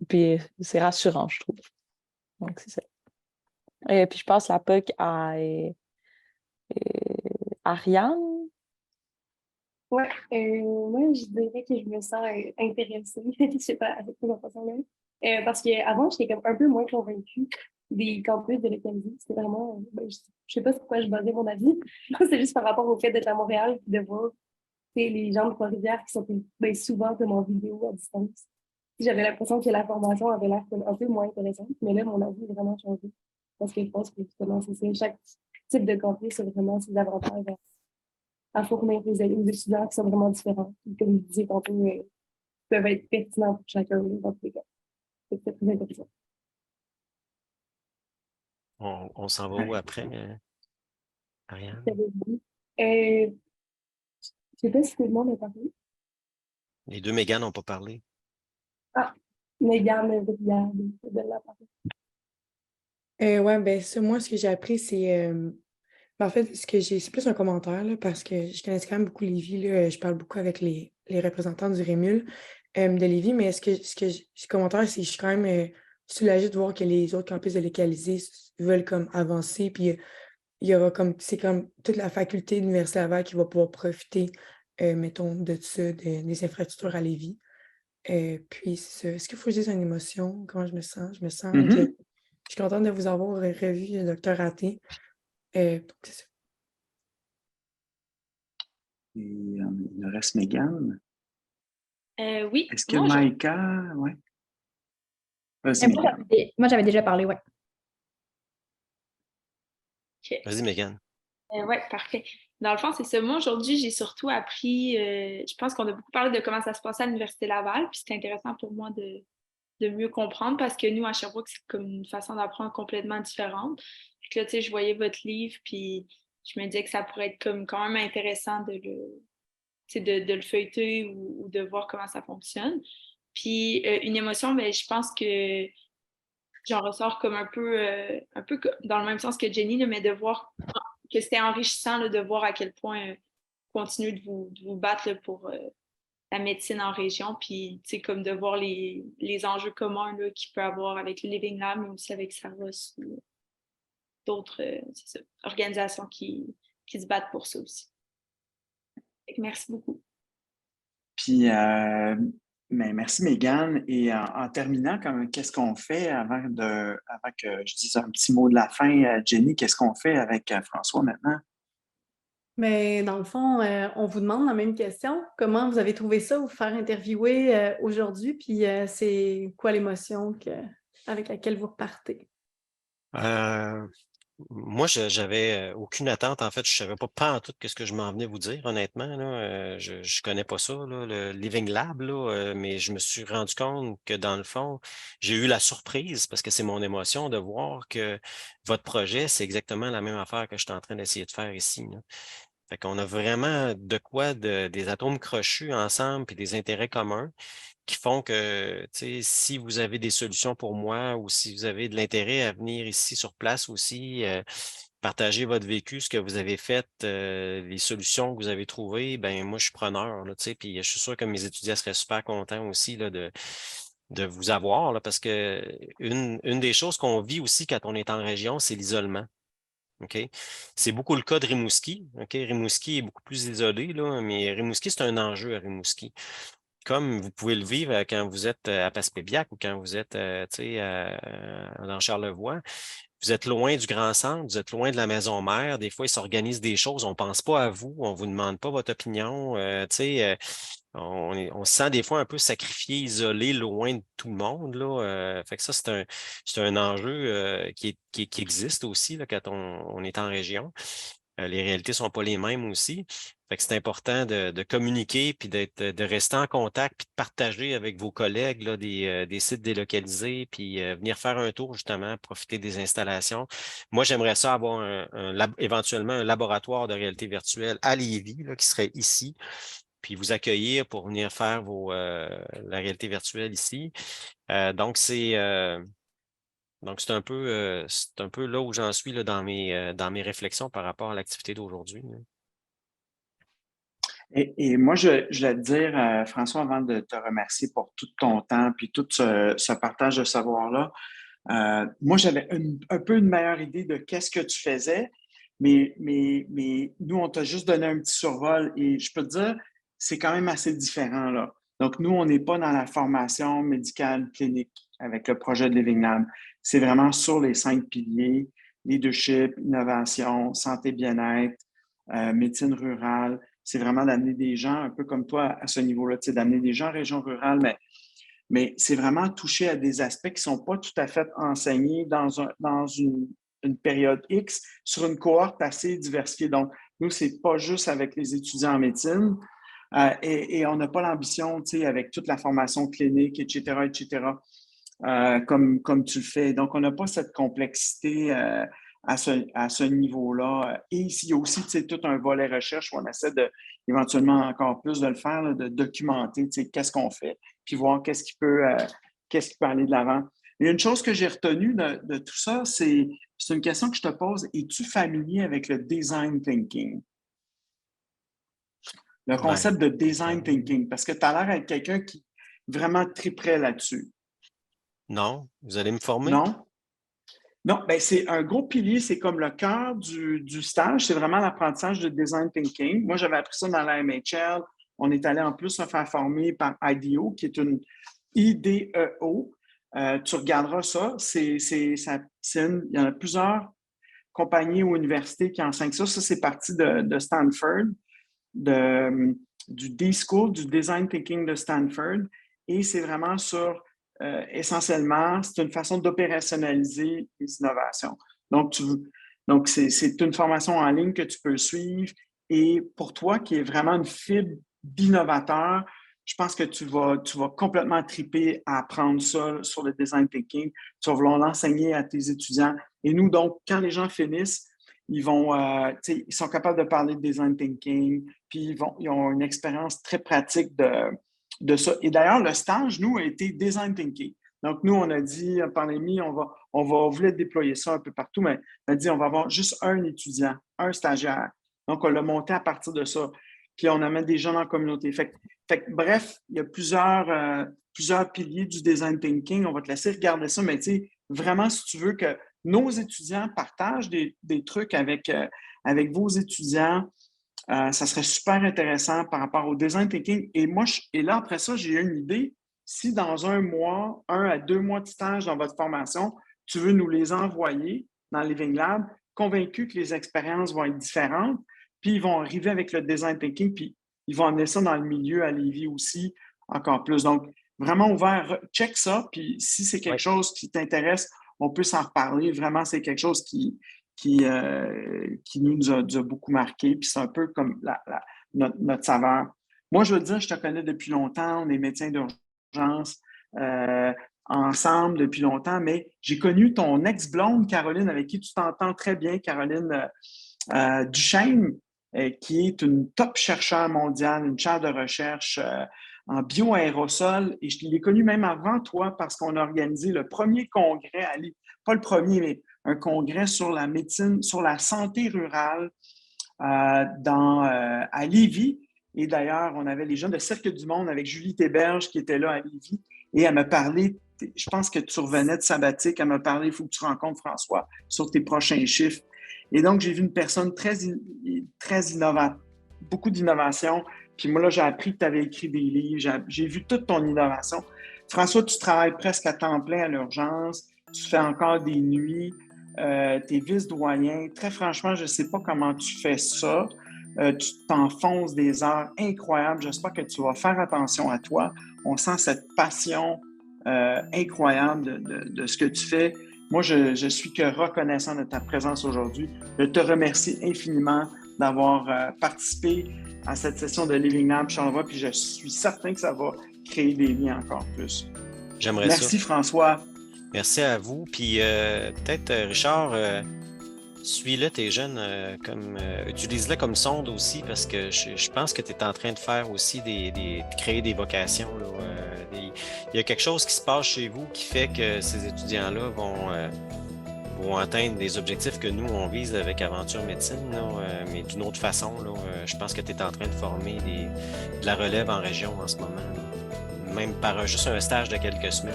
puis c'est rassurant, je trouve. Donc, c'est ça. Puis je passe la POC à Ariane. Ouais, moi, je dirais que je me sens intéressée, je sais pas, avec cette façon-là. Parce qu'avant, j'étais comme un peu moins convaincue des campus de localité. C'était vraiment, je sais pas sur quoi je basais mon avis. Je pense que c'est juste par rapport au fait d'être à Montréal et de voir les gens de Trois-Rivières qui sont souvent comme en vidéo à distance. J'avais l'impression que la formation avait l'air un peu moins intéressante, mais là, mon avis est vraiment changé. Parce que je pense que justement, c'est ça. Chaque type de campus a vraiment ses avantages à fournir des étudiants qui sont vraiment différents. Puis, comme je disais tantôt, peuvent être pertinents pour chacun dans tous les cas. C'est très intéressant. On s'en va où après, Ariane? Je sais pas si tout le monde a parlé. Les deux Mégane n'ont pas parlé. Ah, Mégane, regarde, de la parole. Ouais, ben ça, moi, ce que j'ai appris, c'est en fait, c'est plus un commentaire, là, parce que je connais quand même beaucoup Lévis, là, je parle beaucoup avec les représentants du Rémul de Lévis, mais ce commentaire, c'est que je suis quand même soulagée de voir que les autres campus de localisés veulent comme avancer, puis il y aura c'est comme toute la faculté de l'Université Laval qui va pouvoir profiter, mettons, de ça, des infrastructures à Lévis. Puis, c'est ça. Est-ce qu'il faut que je dise une émotion? Comment je me sens? Je me sens Mm-hmm. je suis contente de vous avoir revu, Dr. Raté. Donc, c'est ça. Et il nous reste Mégane. Oui, Est-ce que Maïka, oui? Vas-y, Megan. Moi, j'avais déjà parlé, oui. OK. Vas-y, Megan. Oui, parfait. Dans le fond, c'est ça. Moi, aujourd'hui, j'ai surtout appris, je pense qu'on a beaucoup parlé de comment ça se passait à l'Université Laval, puis c'était intéressant pour moi de mieux comprendre parce que nous, à Sherbrooke, c'est comme une façon d'apprendre complètement différente. Puis que là, tu sais, je voyais votre livre, puis je me disais que ça pourrait être comme quand même intéressant de le feuilleter ou de voir comment ça fonctionne. Puis une émotion, ben, je pense que j'en ressors comme un peu dans le même sens que Jenny, là, mais de voir que c'était enrichissant là, de voir à quel point continuer de vous battre là, pour la médecine en région, puis comme de voir les enjeux communs là, qu'il peut avoir avec le Living Lab, mais aussi avec Saros ou d'autres organisations qui se battent pour ça aussi. Merci beaucoup. Puis, mais merci, Mégane. Et en terminant, qu'est-ce qu'on fait avant que je dise un petit mot de la fin, Jenny, qu'est-ce qu'on fait avec François maintenant? Mais dans le fond, on vous demande la même question. Comment vous avez trouvé ça, vous faire interviewer aujourd'hui? Puis c'est quoi l'émotion avec laquelle vous repartez? Moi, j'avais aucune attente. En fait, je savais pas en tout ce que je m'en venais vous dire, honnêtement. Là. Je connais pas ça, là, le Living Lab, là, mais je me suis rendu compte que dans le fond, j'ai eu la surprise, parce que c'est mon émotion, de voir que votre projet, c'est exactement la même affaire que je suis en train d'essayer de faire ici. Là. Fait qu'on a vraiment de quoi des atomes crochus ensemble puis des intérêts communs qui font que, tu sais, si vous avez des solutions pour moi ou si vous avez de l'intérêt à venir ici sur place aussi, partager votre vécu, ce que vous avez fait, les solutions que vous avez trouvées, ben moi, je suis preneur, là, tu sais, puis je suis sûr que mes étudiants seraient super contents aussi là, de vous avoir, là, parce que une des choses qu'on vit aussi quand on est en région, c'est l'isolement. OK? C'est beaucoup le cas de Rimouski. OK? Rimouski est beaucoup plus isolé, là, mais Rimouski, c'est un enjeu à Rimouski. Comme vous pouvez le vivre quand vous êtes à Passepébiac ou quand vous êtes dans Charlevoix. Vous êtes loin du grand centre, vous êtes loin de la maison mère. Des fois, il s'organise des choses, on ne pense pas à vous, on ne vous demande pas votre opinion. On se sent des fois un peu sacrifié, isolé, loin de tout le monde. Là. Fait que ça, c'est un enjeu qui existe aussi là, quand on est en région. Les réalités ne sont pas les mêmes aussi. Fait que c'est important de communiquer, puis de rester en contact, puis de partager avec vos collègues là, des sites délocalisés, puis venir faire un tour justement, profiter des installations. Moi, j'aimerais ça avoir éventuellement un laboratoire de réalité virtuelle à Lévis, là, qui serait ici, puis vous accueillir pour venir faire la réalité virtuelle ici. Donc, c'est un peu là où j'en suis là, dans mes réflexions par rapport à l'activité d'aujourd'hui. Et moi, je voulais te dire, François, avant de te remercier pour tout ton temps puis tout ce partage de savoir-là, moi, j'avais un peu une meilleure idée de qu'est-ce que tu faisais, mais nous, on t'a juste donné un petit survol et je peux te dire, c'est quand même assez différent, là. Donc, nous, on n'est pas dans la formation médicale clinique avec le projet de Living Lab. C'est vraiment sur les 5 piliers, leadership, innovation, santé, bien-être, médecine rurale. C'est vraiment d'amener des gens, un peu comme toi à ce niveau-là, d'amener des gens en région rurale, mais c'est vraiment toucher à des aspects qui ne sont pas tout à fait enseignés dans une période X sur une cohorte assez diversifiée. Donc, nous, ce n'est pas juste avec les étudiants en médecine et on n'a pas l'ambition, avec toute la formation clinique, etc., comme tu le fais. Donc, on n'a pas cette complexité à ce niveau-là. Et il y a aussi tout un volet recherche où on essaie éventuellement encore plus de le faire, là, de documenter qu'est-ce qu'on fait, puis voir qu'est-ce qui peut aller de l'avant. Il y a une chose que j'ai retenue de tout ça, c'est une question que je te pose. Es-tu familier avec le design thinking? Le concept de design thinking, parce que tu as l'air d'être quelqu'un qui vraiment triperait là-dessus. Non? Vous allez me former? Non? Non, ben c'est un gros pilier, c'est comme le cœur du stage, c'est vraiment l'apprentissage de design thinking. Moi, j'avais appris ça dans la MHL. On est allé en plus se faire former par IDEO, qui est une IDEO. Tu regarderas ça. Il y en a plusieurs compagnies ou universités qui enseignent ça. Ça, c'est parti de Stanford, de du D-School, du Design Thinking de Stanford. Et c'est vraiment sur, essentiellement, c'est une façon d'opérationnaliser les innovations. Donc c'est une formation en ligne que tu peux suivre. Et pour toi, qui est vraiment une fibre d'innovateur, je pense que tu vas complètement triper à apprendre ça sur le design thinking. Tu vas vouloir l'enseigner à tes étudiants. Et nous, donc, quand les gens finissent, ils sont capables de parler de design thinking, puis ils ont une expérience très pratique de ça. Et d'ailleurs, le stage, nous, a été design thinking. Donc, nous, on a dit, en pandémie, on voulait déployer ça un peu partout, mais on a dit, on va avoir juste un étudiant, un stagiaire. Donc, on l'a monté à partir de ça. Puis, on amène des gens dans la communauté. Bref, il y a plusieurs piliers du design thinking. On va te laisser regarder ça, mais tu sais, vraiment, si tu veux que nos étudiants partagent des trucs avec vos étudiants, ça serait super intéressant par rapport au design thinking. Et là, après ça, j'ai une idée. Si dans 1 à 2 mois de stage dans votre formation, tu veux nous les envoyer dans Living Lab, convaincu que les expériences vont être différentes, puis ils vont arriver avec le design thinking, puis ils vont amener ça dans le milieu à Lévis aussi, encore plus. Donc, vraiment ouvert, check ça, puis si c'est quelque chose qui t'intéresse, on peut s'en reparler. Vraiment, c'est quelque chose qui nous a beaucoup marqué, puis c'est un peu comme notre saveur. Moi, je veux dire, je te connais depuis longtemps, on est médecins d'urgence ensemble depuis longtemps, mais j'ai connu ton ex-blonde, Caroline, avec qui tu t'entends très bien, Caroline Duchesne, qui est une top chercheure mondiale, une chaire de recherche en bioaérosol. Et je l'ai connue même avant toi parce qu'on a organisé le premier congrès, pas le premier, mais un congrès sur la médecine, sur la santé rurale à Lévis. Et d'ailleurs, on avait les jeunes de Cirque du Monde avec Julie Théberge qui était là à Lévis. Et elle m'a parlé, je pense que tu revenais de sabbatique, elle m'a parlé, il faut que tu rencontres François sur tes prochains chiffres. Et donc, j'ai vu une personne très innovante, beaucoup d'innovation. Puis moi, là, j'ai appris que tu avais écrit des livres, j'ai vu toute ton innovation. François, tu travailles presque à temps plein à l'urgence, tu fais encore des nuits, tu es vice-doyen. Très franchement, je ne sais pas comment tu fais ça. Tu t'enfonces des heures incroyables. J'espère que tu vas faire attention à toi. On sent cette passion incroyable de ce que tu fais. Moi, je suis que reconnaissant de ta présence aujourd'hui. Je te remercie infiniment d'avoir participé à cette session de Living Lab Charlevoix, puis je suis certain que ça va créer des liens encore plus. J'aimerais ça. Merci, François. Merci à vous. Puis peut-être, Richard, suis-le, tes jeunes, utilise-le comme sonde aussi, parce que je pense que tu es en train de faire aussi créer des vocations. Là, il y a quelque chose qui se passe chez vous qui fait que ces étudiants-là vont atteindre des objectifs que nous, on vise avec Aventure Médecine, là, mais d'une autre façon. Là, je pense que tu es en train de former de la relève en région en ce moment, là. Même par juste un stage de quelques semaines.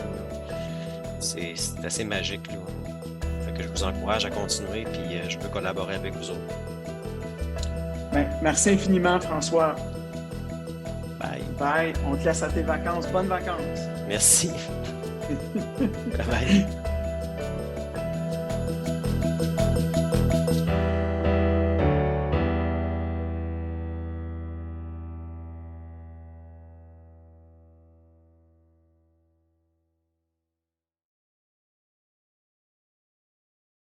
C'est assez magique. Là. Fait que je vous encourage à continuer, puis je veux collaborer avec vous autres. Bien, merci infiniment, François. Bye. Bye. On te laisse à tes vacances. Bonnes vacances. Merci. Bye bye.